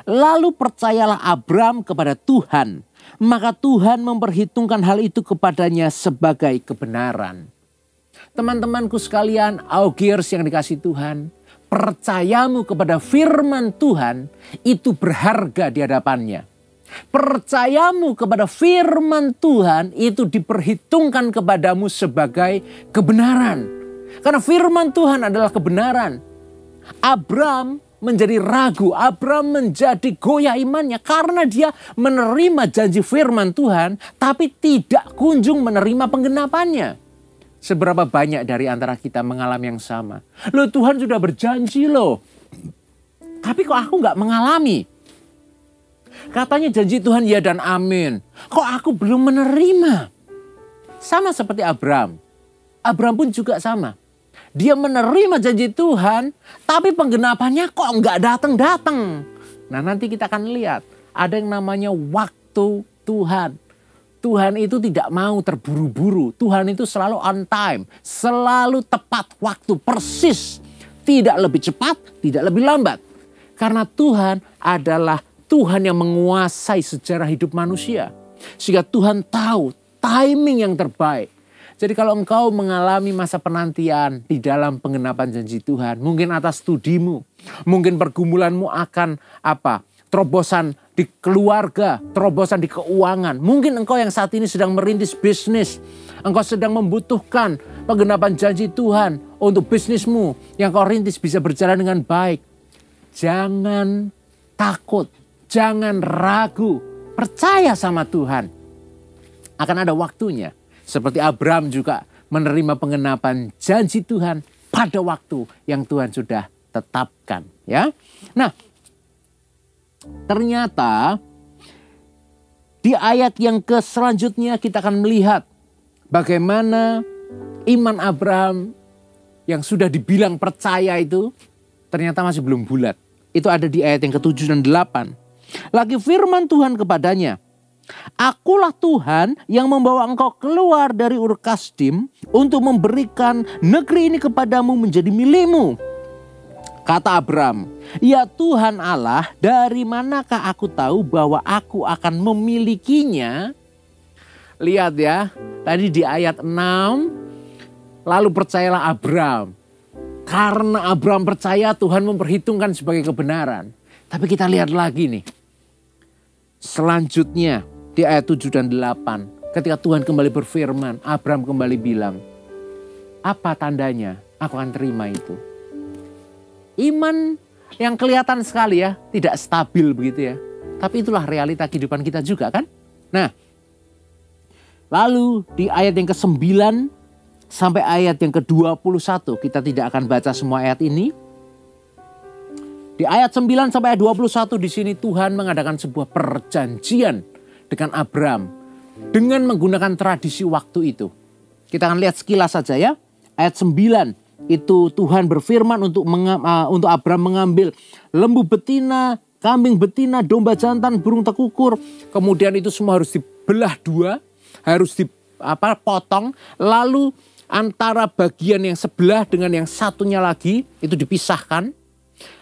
Speaker 4: Lalu percayalah Abraham kepada Tuhan, maka Tuhan memperhitungkan hal itu kepadanya sebagai kebenaran. Teman-temanku sekalian, Augers yang dikasihi Tuhan, percayamu kepada firman Tuhan itu berharga di hadapannya. Percayamu kepada firman Tuhan itu diperhitungkan kepadamu sebagai kebenaran. Karena firman Tuhan adalah kebenaran. Abraham menjadi ragu, Abraham menjadi goyah imannya karena dia menerima janji firman Tuhan tapi tidak kunjung menerima penggenapannya. Seberapa banyak dari antara kita mengalami yang sama. Loh, Tuhan sudah berjanji loh, tapi kok aku gak mengalami. Katanya janji Tuhan ya dan amin, kok aku belum menerima. Sama seperti Abraham. Abraham pun juga sama. Dia menerima janji Tuhan, tapi penggenapannya kok nggak datang-datang. Nah, nanti kita akan lihat ada yang namanya waktu Tuhan. Tuhan itu tidak mau terburu-buru. Tuhan itu selalu on time, selalu tepat waktu, persis. Tidak lebih cepat, tidak lebih lambat. Karena Tuhan adalah Tuhan yang menguasai sejarah hidup manusia. Sehingga Tuhan tahu timing yang terbaik. Jadi kalau engkau mengalami masa penantian di dalam penggenapan janji Tuhan, mungkin atas studimu, mungkin pergumulanmu akan terobosan di keluarga, terobosan di keuangan. Mungkin engkau yang saat ini sedang merintis bisnis, engkau sedang membutuhkan penggenapan janji Tuhan untuk bisnismu yang kau rintis bisa berjalan dengan baik. Jangan takut, jangan ragu, percaya sama Tuhan. Akan ada waktunya. Seperti Abraham juga menerima penggenapan janji Tuhan pada waktu yang Tuhan sudah tetapkan. Ya, nah ternyata di ayat yang selanjutnya kita akan melihat bagaimana iman Abraham yang sudah dibilang percaya itu ternyata masih belum bulat. Itu ada di ayat yang ke-7 dan 8. Lagi firman Tuhan kepadanya, "Akulah Tuhan yang membawa engkau keluar dari Ur Kasdim untuk memberikan negeri ini kepadamu menjadi milikmu." Kata Abraham, "Ya Tuhan Allah, dari manakah aku tahu bahwa aku akan memilikinya?" Lihat ya, tadi di ayat 6, lalu percayalah Abraham. Karena Abraham percaya, Tuhan memperhitungkan sebagai kebenaran. Tapi kita lihat lagi nih. Selanjutnya di ayat 7 dan 8. Ketika Tuhan kembali berfirman, Abraham kembali bilang, "Apa tandanya? Aku akan terima itu." Iman yang kelihatan sekali ya, tidak stabil begitu ya. Tapi itulah realita kehidupan kita juga kan. Nah, lalu di ayat yang ke-9 sampai ayat yang ke-21, kita tidak akan baca semua ayat ini. Di ayat 9 sampai ayat 21 di sini Tuhan mengadakan sebuah perjanjian dengan Abraham dengan menggunakan tradisi waktu itu. Kita akan lihat sekilas saja ya. Ayat 9 itu Tuhan berfirman untuk Abraham mengambil lembu betina, kambing betina, domba jantan, burung tekukur. Kemudian itu semua harus dibelah dua, harus dipotong. Lalu antara bagian yang sebelah dengan yang satunya lagi itu dipisahkan.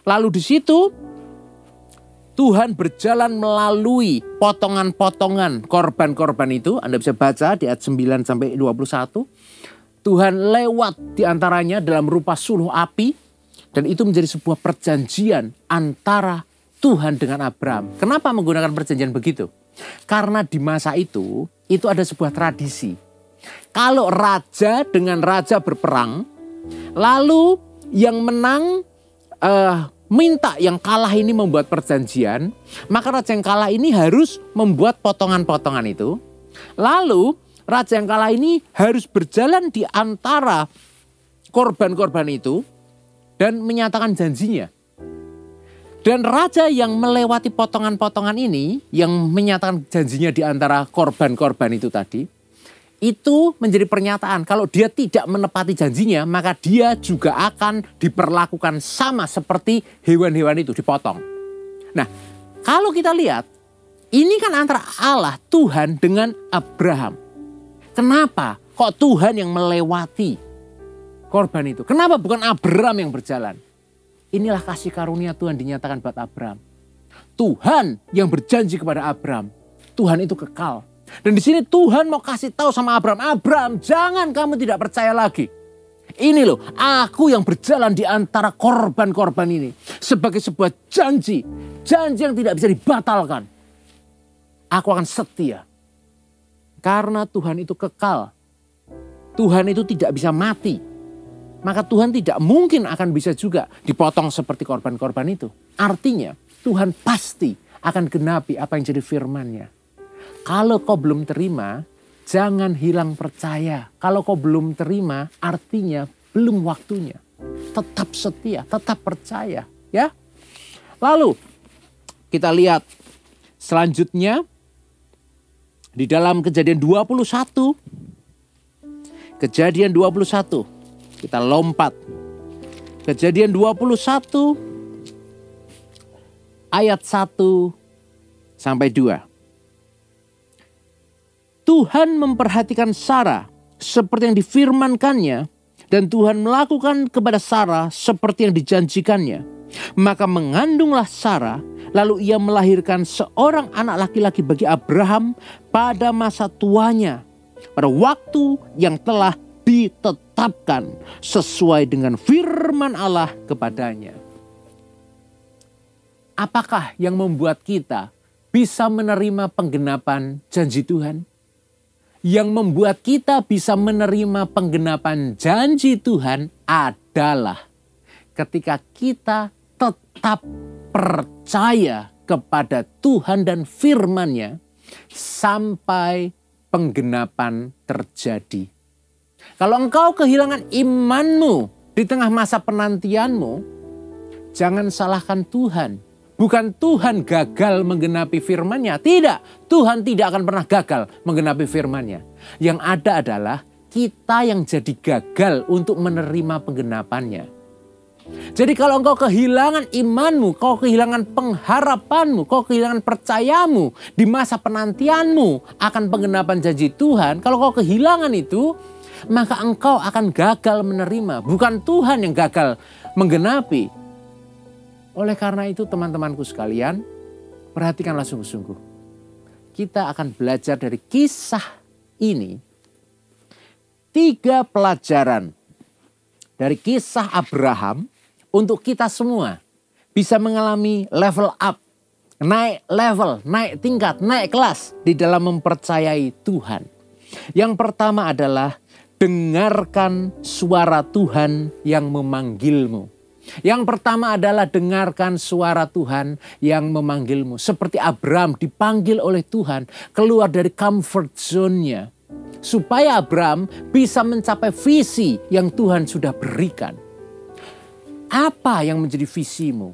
Speaker 4: Lalu di situ Tuhan berjalan melalui potongan-potongan korban-korban itu. Anda bisa baca di ayat 9 sampai 21. Tuhan lewat di antaranya dalam rupa suluh api. Dan itu menjadi sebuah perjanjian antara Tuhan dengan Abraham. Kenapa menggunakan perjanjian begitu? Karena di masa itu ada sebuah tradisi. Kalau raja dengan raja berperang, lalu yang menang minta yang kalah ini membuat perjanjian, maka raja yang kalah ini harus membuat potongan-potongan itu. Lalu raja yang kalah ini harus berjalan di antara korban-korban itu dan menyatakan janjinya. Dan raja yang melewati potongan-potongan ini, yang menyatakan janjinya di antara korban-korban itu tadi, itu menjadi pernyataan kalau dia tidak menepati janjinya, maka dia juga akan diperlakukan sama seperti hewan-hewan itu, dipotong. Nah, kalau kita lihat, ini kan antara Allah, Tuhan dengan Abraham. Kenapa kok Tuhan yang melewati korban itu? Kenapa bukan Abraham yang berjalan? Inilah kasih karunia Tuhan dinyatakan buat Abraham. Tuhan yang berjanji kepada Abraham, Tuhan itu kekal. Dan di sini Tuhan mau kasih tahu sama Abraham, Abraham jangan kamu tidak percaya lagi. Ini loh, aku yang berjalan di antara korban-korban ini. Sebagai sebuah janji, janji yang tidak bisa dibatalkan. Aku akan setia. Karena Tuhan itu kekal. Tuhan itu tidak bisa mati. Maka Tuhan tidak mungkin akan bisa juga dipotong seperti korban-korban itu. Artinya Tuhan pasti akan genapi apa yang jadi firman-Nya. Kalau kau belum terima, jangan hilang percaya. Kalau kau belum terima, artinya belum waktunya. Tetap setia, tetap percaya. Ya. Lalu kita lihat selanjutnya di dalam Kejadian 21. Kejadian 21. Kita lompat. Kejadian 21 ayat 1 sampai 2. Tuhan memperhatikan Sarah seperti yang difirmankannya, dan Tuhan melakukan kepada Sarah seperti yang dijanjikannya. Maka mengandunglah Sarah, lalu ia melahirkan seorang anak laki-laki bagi Abraham pada masa tuanya, pada waktu yang telah ditetapkan sesuai dengan firman Allah kepadanya. Apakah yang membuat kita bisa menerima penggenapan janji Tuhan? Yang membuat kita bisa menerima penggenapan janji Tuhan adalah ketika kita tetap percaya kepada Tuhan dan firman-Nya sampai penggenapan terjadi. Kalau engkau kehilangan imanmu di tengah masa penantianmu, jangan salahkan Tuhan. Bukan Tuhan gagal menggenapi firman-Nya. Tidak, Tuhan tidak akan pernah gagal menggenapi firman-Nya. Yang ada adalah kita yang jadi gagal untuk menerima penggenapannya. Jadi kalau engkau kehilangan imanmu, kau kehilangan pengharapanmu, kau kehilangan percayamu di masa penantianmu akan penggenapan janji Tuhan. Kalau kau kehilangan itu, maka engkau akan gagal menerima. Bukan Tuhan yang gagal menggenapi. Oleh karena itu teman-temanku sekalian, perhatikanlah sungguh-sungguh. Kita akan belajar dari kisah ini 3 pelajaran dari kisah Abraham untuk kita semua bisa mengalami level up, naik level, naik tingkat, naik kelas di dalam mempercayai Tuhan. Yang pertama adalah dengarkan suara Tuhan yang memanggilmu. Yang pertama adalah dengarkan suara Tuhan yang memanggilmu. Seperti Abraham dipanggil oleh Tuhan keluar dari comfort zone-nya. Supaya Abraham bisa mencapai visi yang Tuhan sudah berikan. Apa yang menjadi visimu?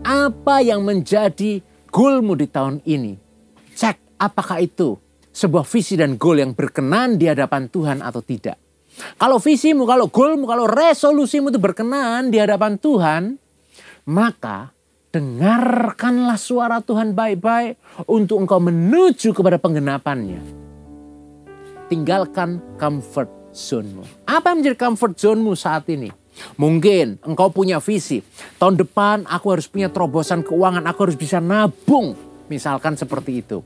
Speaker 4: Apa yang menjadi goalmu di tahun ini? Cek apakah itu sebuah visi dan goal yang berkenan di hadapan Tuhan atau tidak. Kalau visimu, kalau goalmu, kalau resolusimu itu berkenan di hadapan Tuhan, maka dengarkanlah suara Tuhan baik-baik untuk engkau menuju kepada penggenapannya. Tinggalkan comfort zone-mu. Apa yang menjadi comfort zone-mu saat ini? Mungkin engkau punya visi. Tahun depan aku harus punya terobosan keuangan, aku harus bisa nabung. Misalkan seperti itu.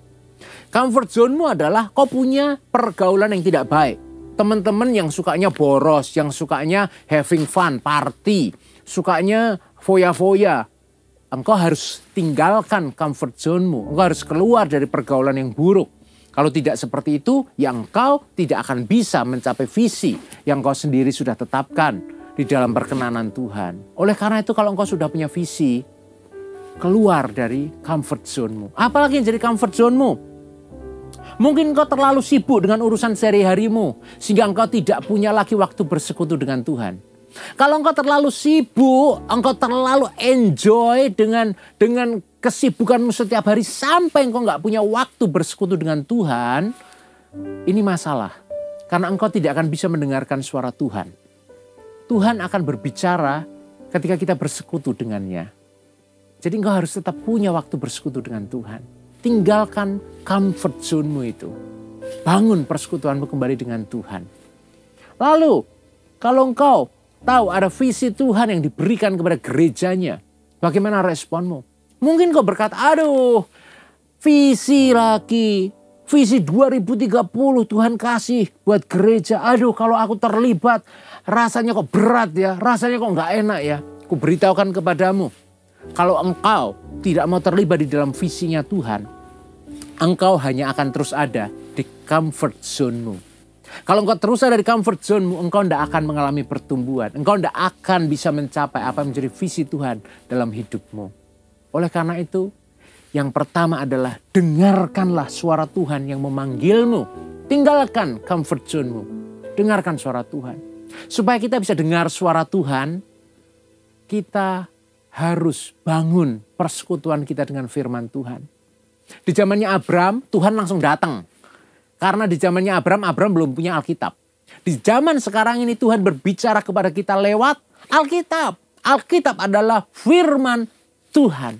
Speaker 4: Comfort zone-mu adalah kau punya pergaulan yang tidak baik. Teman-teman yang sukanya boros, yang sukanya having fun, party, sukanya foya-foya. Engkau harus tinggalkan comfort zone-mu. Engkau harus keluar dari pergaulan yang buruk. Kalau tidak seperti itu, ya engkau tidak akan bisa mencapai visi yang engkau sendiri sudah tetapkan di dalam perkenanan Tuhan. Oleh karena itu kalau engkau sudah punya visi, keluar dari comfort zone-mu. Apalagi yang jadi comfort zone-mu? Mungkin engkau terlalu sibuk dengan urusan sehari-harimu sehingga engkau tidak punya lagi waktu bersekutu dengan Tuhan. Kalau engkau terlalu sibuk, engkau terlalu enjoy dengan kesibukanmu setiap hari sampai engkau nggak punya waktu bersekutu dengan Tuhan, ini masalah. Karena engkau tidak akan bisa mendengarkan suara Tuhan. Tuhan akan berbicara ketika kita bersekutu dengannya. Jadi engkau harus tetap punya waktu bersekutu dengan Tuhan. Tinggalkan comfort zone-mu itu. Bangun persekutuanmu kembali dengan Tuhan. Lalu, kalau engkau tahu ada visi Tuhan yang diberikan kepada gerejanya, bagaimana responmu? Mungkin kau berkata, aduh, visi lagi. Visi 2030 Tuhan kasih buat gereja. Aduh, kalau aku terlibat, rasanya kok berat ya. Rasanya kok nggak enak ya. Ku beritahukan kepadamu. Kalau engkau tidak mau terlibat di dalam visinya Tuhan, engkau hanya akan terus ada di comfort zone-mu. Kalau engkau terus ada di comfort zone-mu, engkau tidak akan mengalami pertumbuhan. Engkau tidak akan bisa mencapai apa yang menjadi visi Tuhan dalam hidupmu. Oleh karena itu, yang pertama adalah dengarkanlah suara Tuhan yang memanggilmu. Tinggalkan comfort zone-mu. Dengarkan suara Tuhan. Supaya kita bisa dengar suara Tuhan, kita harus bangun persekutuan kita dengan firman Tuhan. Di zamannya Abraham, Tuhan langsung datang. Karena di zamannya Abraham belum punya Alkitab. Di zaman sekarang ini Tuhan berbicara kepada kita lewat Alkitab. Alkitab adalah firman Tuhan.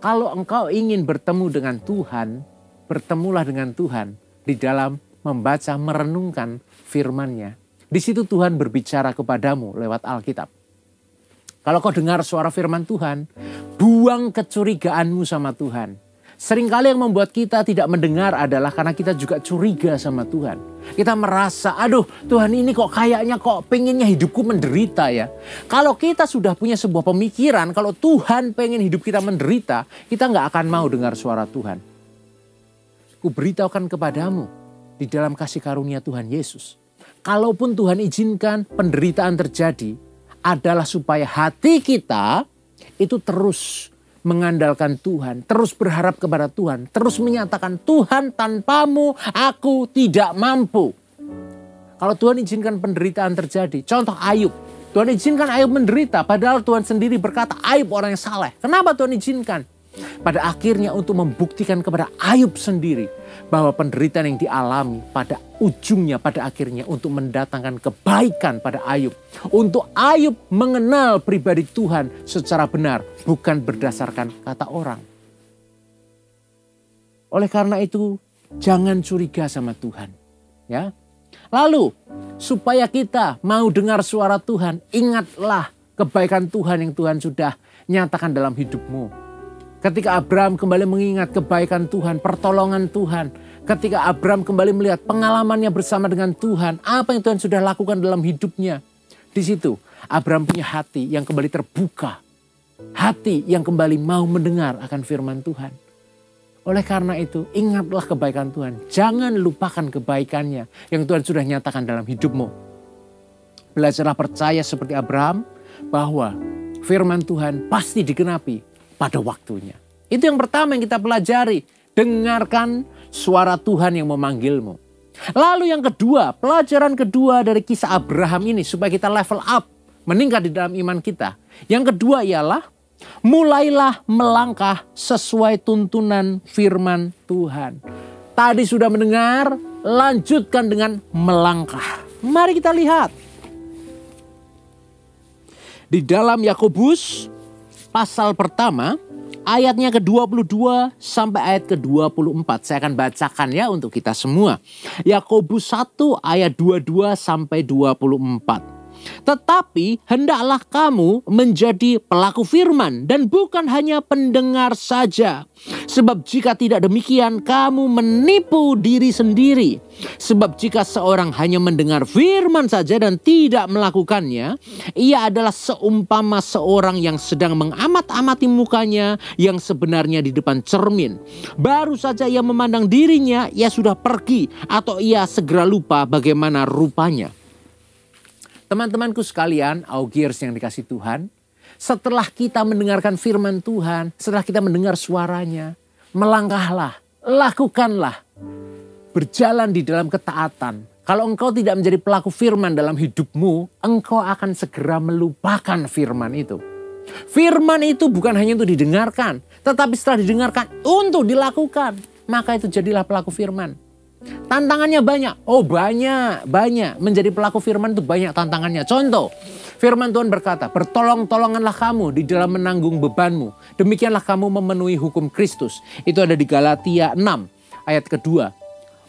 Speaker 4: Kalau engkau ingin bertemu dengan Tuhan, bertemulah dengan Tuhan di dalam membaca, merenungkan firman-Nya. Di situ Tuhan berbicara kepadamu lewat Alkitab. Kalau kau dengar suara firman Tuhan, buang kecurigaanmu sama Tuhan. Seringkali yang membuat kita tidak mendengar adalah karena kita juga curiga sama Tuhan. Kita merasa, aduh Tuhan ini kok kayaknya kok pengennya hidupku menderita ya. Kalau kita sudah punya sebuah pemikiran, kalau Tuhan pengen hidup kita menderita, kita nggak akan mau dengar suara Tuhan. Kuberitahukan kepadamu di dalam kasih karunia Tuhan Yesus. Kalaupun Tuhan izinkan penderitaan terjadi, adalah supaya hati kita itu terus mengandalkan Tuhan, terus berharap kepada Tuhan, terus menyatakan Tuhan tanpamu aku tidak mampu. Kalau Tuhan izinkan penderitaan terjadi, contoh Ayub. Tuhan izinkan Ayub menderita padahal Tuhan sendiri berkata Ayub orang yang saleh. Kenapa Tuhan izinkan? Pada akhirnya untuk membuktikan kepada Ayub sendiri bahwa penderitaan yang dialami pada ujungnya, pada akhirnya untuk mendatangkan kebaikan pada Ayub. Untuk Ayub mengenal pribadi Tuhan secara benar, bukan berdasarkan kata orang. Oleh karena itu, jangan curiga sama Tuhan. Ya. Lalu, supaya kita mau dengar suara Tuhan, ingatlah kebaikan Tuhan yang Tuhan sudah nyatakan dalam hidupmu. Ketika Abraham kembali mengingat kebaikan Tuhan, pertolongan Tuhan. Ketika Abraham kembali melihat pengalamannya bersama dengan Tuhan. Apa yang Tuhan sudah lakukan dalam hidupnya. Di situ Abraham punya hati yang kembali terbuka. Hati yang kembali mau mendengar akan firman Tuhan. Oleh karena itu ingatlah kebaikan Tuhan. Jangan lupakan kebaikannya yang Tuhan sudah nyatakan dalam hidupmu. Belajarlah percaya seperti Abraham bahwa firman Tuhan pasti digenapi pada waktunya. Itu yang pertama yang kita pelajari. Dengarkan suara Tuhan yang memanggilmu. Lalu yang kedua, pelajaran kedua dari kisah Abraham ini supaya kita level up, meningkat di dalam iman kita. Yang kedua ialah mulailah melangkah sesuai tuntunan firman Tuhan. Tadi sudah mendengar, lanjutkan dengan melangkah. Mari kita lihat. Di dalam Yakobus pasal pertama, ayatnya ke-22 sampai ayat ke-24. Saya akan bacakan ya untuk kita semua. Yakobus 1 ayat 22 sampai 24. Tetapi hendaklah kamu menjadi pelaku firman dan bukan hanya pendengar saja. Sebab jika tidak demikian kamu menipu diri sendiri. Sebab jika seorang hanya mendengar firman saja dan tidak melakukannya, ia adalah seumpama seorang yang sedang mengamat-amati mukanya yang sebenarnya di depan cermin. Baru saja ia memandang dirinya, ia sudah pergi atau ia segera lupa bagaimana rupanya. Teman-temanku sekalian, Augiers yang dikasih Tuhan, setelah kita mendengarkan firman Tuhan, setelah kita mendengar suaranya, melangkahlah, lakukanlah, berjalan di dalam ketaatan. Kalau engkau tidak menjadi pelaku firman dalam hidupmu, engkau akan segera melupakan firman itu. Firman itu bukan hanya untuk didengarkan, tetapi setelah didengarkan untuk dilakukan. Maka itu jadilah pelaku firman. Tantangannya banyak. Oh banyak. Menjadi pelaku firman itu banyak tantangannya. Contoh, firman Tuhan berkata, bertolong-tolonganlah kamu di dalam menanggung bebanmu. Demikianlah kamu memenuhi hukum Kristus. Itu ada di Galatia 6 ayat kedua.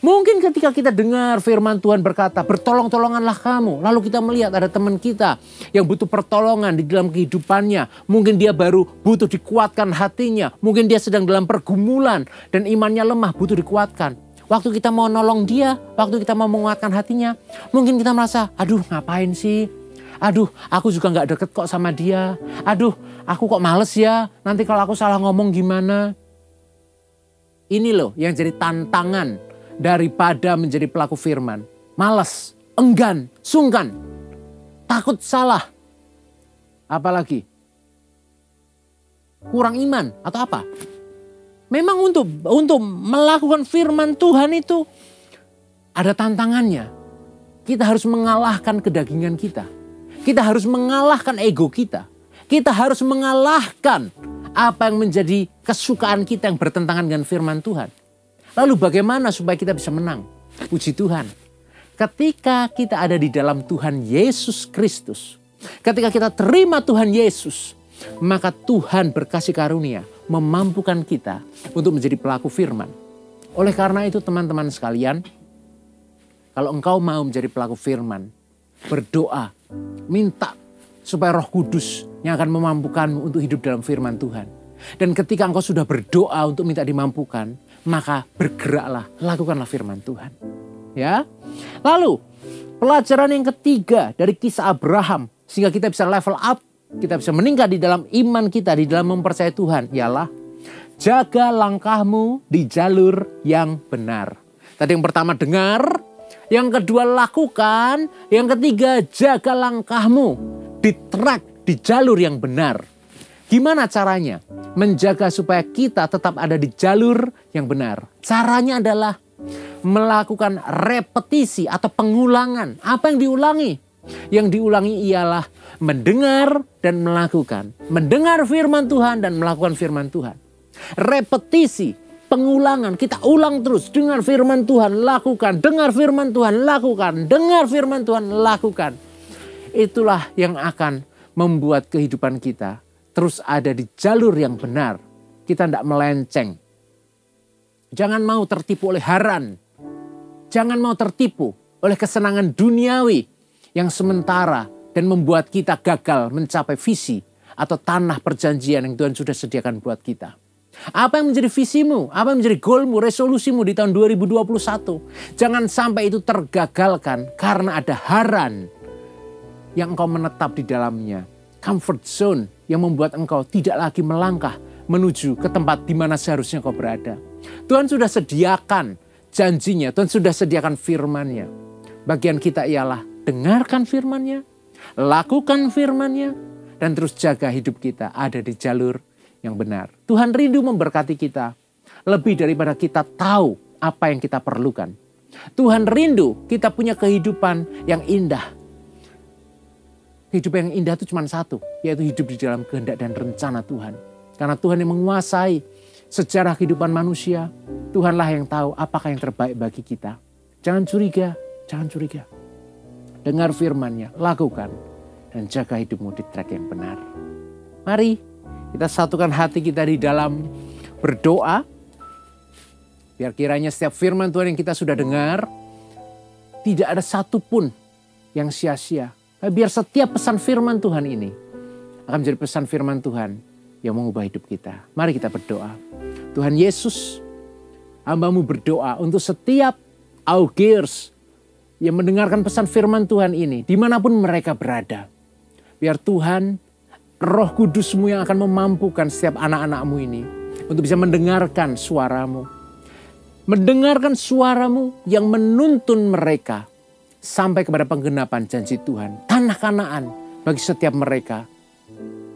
Speaker 4: Mungkin ketika kita dengar firman Tuhan berkata, bertolong-tolonganlah kamu. Lalu kita melihat ada teman kita yang butuh pertolongan di dalam kehidupannya. Mungkin dia baru butuh dikuatkan hatinya. Mungkin dia sedang dalam pergumulan dan imannya lemah, butuh dikuatkan. Waktu kita mau nolong dia, waktu kita mau menguatkan hatinya, mungkin kita merasa, aduh ngapain sih? Aduh aku juga gak deket kok sama dia. Aduh aku kok males ya, nanti kalau aku salah ngomong gimana? Ini loh yang jadi tantangan daripada menjadi pelaku firman. Males, enggan, sungkan, takut salah. Apalagi? Kurang iman atau apa? Memang untuk melakukan firman Tuhan itu ada tantangannya. Kita harus mengalahkan kedagingan kita. Kita harus mengalahkan ego kita. Kita harus mengalahkan apa yang menjadi kesukaan kita yang bertentangan dengan firman Tuhan. Lalu bagaimana supaya kita bisa menang? Puji Tuhan. Ketika kita ada di dalam Tuhan Yesus Kristus. Ketika kita terima Tuhan Yesus. Maka Tuhan berkasih karunia memampukan kita untuk menjadi pelaku firman. Oleh karena itu teman-teman sekalian, kalau engkau mau menjadi pelaku firman, berdoa, minta supaya Roh Kudus yang akan memampukanmu untuk hidup dalam firman Tuhan. Dan ketika engkau sudah berdoa untuk minta dimampukan, maka bergeraklah, lakukanlah firman Tuhan. Ya. Lalu, pelajaran yang ketiga dari kisah Abraham, sehingga kita bisa level up, kita bisa meningkat di dalam iman kita, di dalam mempercayai Tuhan, ialah jaga langkahmu di jalur yang benar. Tadi yang pertama dengar, yang kedua lakukan, yang ketiga jaga langkahmu di track, di jalur yang benar. Gimana caranya menjaga supaya kita tetap ada di jalur yang benar? Caranya adalah melakukan repetisi atau pengulangan. Apa yang diulangi? Yang diulangi ialah mendengar dan melakukan. Mendengar firman Tuhan dan melakukan firman Tuhan. Repetisi, pengulangan. Kita ulang terus. Dengar firman Tuhan, lakukan. Dengar firman Tuhan, lakukan. Dengar firman Tuhan, lakukan. Itulah yang akan membuat kehidupan kita terus ada di jalur yang benar. Kita tidak melenceng. Jangan mau tertipu oleh haran. Jangan mau tertipu oleh kesenangan duniawi yang sementara dan membuat kita gagal mencapai visi atau tanah perjanjian yang Tuhan sudah sediakan buat kita. Apa yang menjadi visimu? Apa yang menjadi goalmu, resolusimu di tahun 2021? Jangan sampai itu tergagalkan karena ada haran yang engkau menetap di dalamnya. Comfort zone yang membuat engkau tidak lagi melangkah menuju ke tempat di mana seharusnya kau berada. Tuhan sudah sediakan janjinya, Tuhan sudah sediakan firman-Nya. Bagian kita ialah dengarkan firman-Nya, lakukan firman-Nya, dan terus jaga hidup kita ada di jalur yang benar. Tuhan rindu memberkati kita lebih daripada kita tahu apa yang kita perlukan. Tuhan rindu kita punya kehidupan yang indah. Hidup yang indah itu cuma satu, yaitu hidup di dalam kehendak dan rencana Tuhan. Karena Tuhan yang menguasai sejarah kehidupan manusia, Tuhanlah yang tahu apakah yang terbaik bagi kita. Jangan curiga, jangan curiga. Dengar firman-Nya, lakukan, dan jaga hidupmu di track yang benar. Mari kita satukan hati kita di dalam berdoa. Biar kiranya setiap firman Tuhan yang kita sudah dengar, tidak ada satupun yang sia-sia. Biar setiap pesan firman Tuhan ini akan menjadi pesan firman Tuhan yang mengubah hidup kita. Mari kita berdoa. Tuhan Yesus, hamba-Mu berdoa untuk setiap augers yang mendengarkan pesan firman Tuhan ini, dimanapun mereka berada. Biar Tuhan, Roh Kudus-Mu yang akan memampukan setiap anak-anak-Mu ini untuk bisa mendengarkan suara-Mu. Mendengarkan suara-Mu yang menuntun mereka sampai kepada penggenapan janji Tuhan. Tanah Kanaan bagi setiap mereka.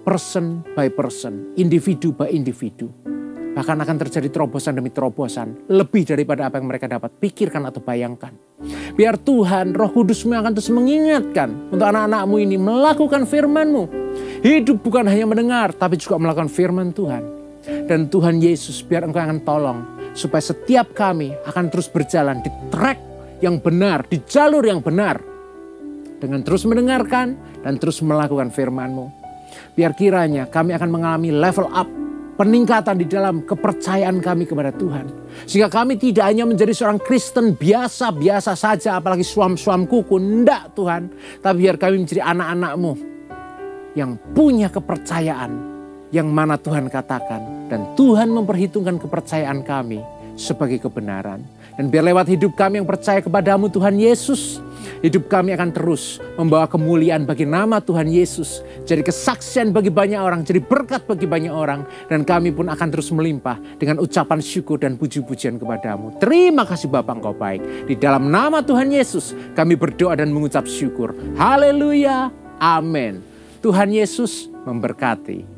Speaker 4: Person by person, individu by individu. Bahkan akan terjadi terobosan demi terobosan. Lebih daripada apa yang mereka dapat pikirkan atau bayangkan. Biar Tuhan, Roh Kudus-Mu akan terus mengingatkan untuk anak-anak-Mu ini melakukan firman-Mu. Hidup bukan hanya mendengar, tapi juga melakukan firman Tuhan. Dan Tuhan Yesus, biar Engkau akan tolong. Supaya setiap kami akan terus berjalan di track yang benar, di jalur yang benar. Dengan terus mendengarkan dan terus melakukan firman-Mu. Biar kiranya kami akan mengalami level up, peningkatan di dalam kepercayaan kami kepada Tuhan. Sehingga kami tidak hanya menjadi seorang Kristen biasa-biasa saja, apalagi suam-suam kuku. Enggak Tuhan, tapi biar kami menjadi anak-anak-Mu yang punya kepercayaan yang mana Tuhan katakan. Dan Tuhan memperhitungkan kepercayaan kami sebagai kebenaran. Dan biar lewat hidup kami yang percaya kepadamu Tuhan Yesus, hidup kami akan terus membawa kemuliaan bagi nama Tuhan Yesus. Jadi kesaksian bagi banyak orang, jadi berkat bagi banyak orang. Dan kami pun akan terus melimpah dengan ucapan syukur dan puji-pujian kepadamu. Terima kasih Bapa, Engkau baik. Di dalam nama Tuhan Yesus kami berdoa dan mengucap syukur. Haleluya, amin. Tuhan Yesus memberkati.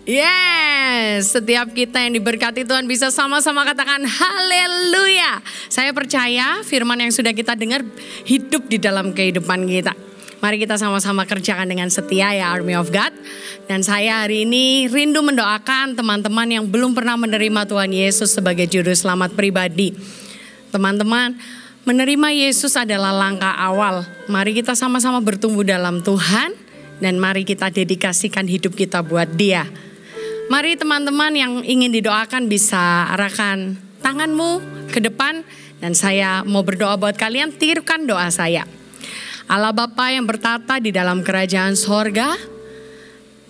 Speaker 3: Yes, setiap kita yang diberkati Tuhan bisa sama-sama katakan haleluya. Saya percaya firman yang sudah kita dengar hidup di dalam kehidupan kita. Mari kita sama-sama kerjakan dengan setia ya Army of God. Dan saya hari ini rindu mendoakan teman-teman yang belum pernah menerima Tuhan Yesus sebagai juru selamat pribadi. Teman-teman, menerima Yesus adalah langkah awal. Mari kita sama-sama bertumbuh dalam Tuhan. Dan mari kita dedikasikan hidup kita buat Dia.
Speaker 5: Mari teman-teman yang ingin didoakan bisa arahkan tanganmu ke depan. Dan saya mau berdoa buat kalian, tirukan doa saya. Allah Bapa yang bertata di dalam kerajaan sorga,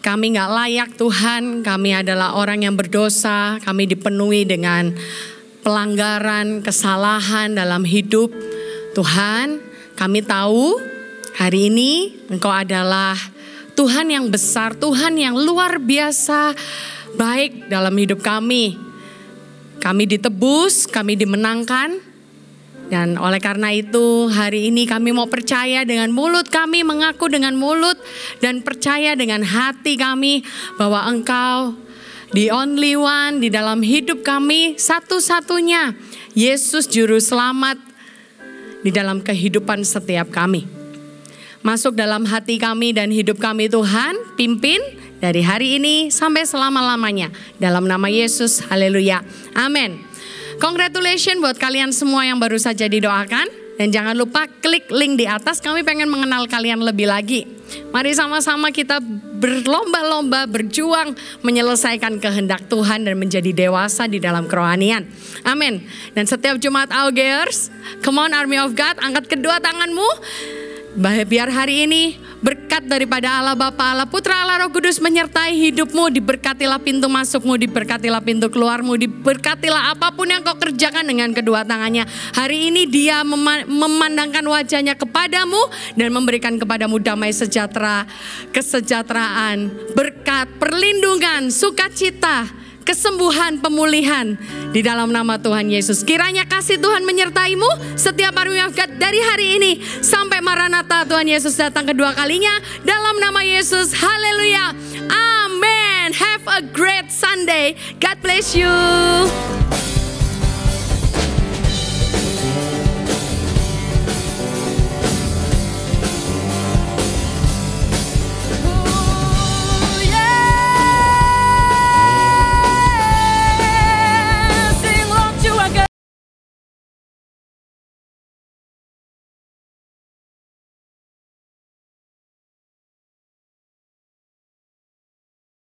Speaker 5: kami gak layak Tuhan, kami adalah orang yang berdosa, kami dipenuhi dengan pelanggaran, kesalahan dalam hidup. Tuhan, kami tahu hari ini Engkau adalah Tuhan yang besar, Tuhan yang luar biasa baik dalam hidup kami. Kami ditebus, kami dimenangkan. Dan oleh karena itu hari ini kami mau percaya dengan mulut kami, mengaku dengan mulut dan percaya dengan hati kami bahwa Engkau the only one di dalam hidup kami, satu-satunya Yesus Juru Selamat di dalam kehidupan setiap kami. Masuk dalam hati kami dan hidup kami Tuhan, pimpin dari hari ini sampai selama-lamanya. Dalam nama Yesus, haleluya, amin. Congratulations buat kalian semua yang baru saja didoakan. Dan jangan lupa klik link di atas, kami pengen mengenal kalian lebih lagi. Mari sama-sama kita berlomba-lomba, berjuang menyelesaikan kehendak Tuhan dan menjadi dewasa di dalam kerohanian. Amin. Dan setiap Jumat Augers, come on Army of God, angkat kedua tanganmu. Biar hari ini berkat daripada Allah Bapa, Allah Putra, Allah Roh Kudus menyertai hidupmu. Diberkatilah pintu masukmu, diberkatilah pintu keluarmu, diberkatilah apapun yang kau kerjakan dengan kedua tangannya. Hari ini Dia memandangkan wajahnya kepadamu dan memberikan kepadamu damai sejahtera, kesejahteraan, berkat, perlindungan, sukacita, kesembuhan, pemulihan di dalam nama Tuhan Yesus. Kiranya kasih Tuhan menyertaimu setiap hari dari hari ini sampai Maranatha Tuhan Yesus datang kedua kalinya. Dalam nama Yesus, haleluya, amen. Have a great Sunday. God bless you.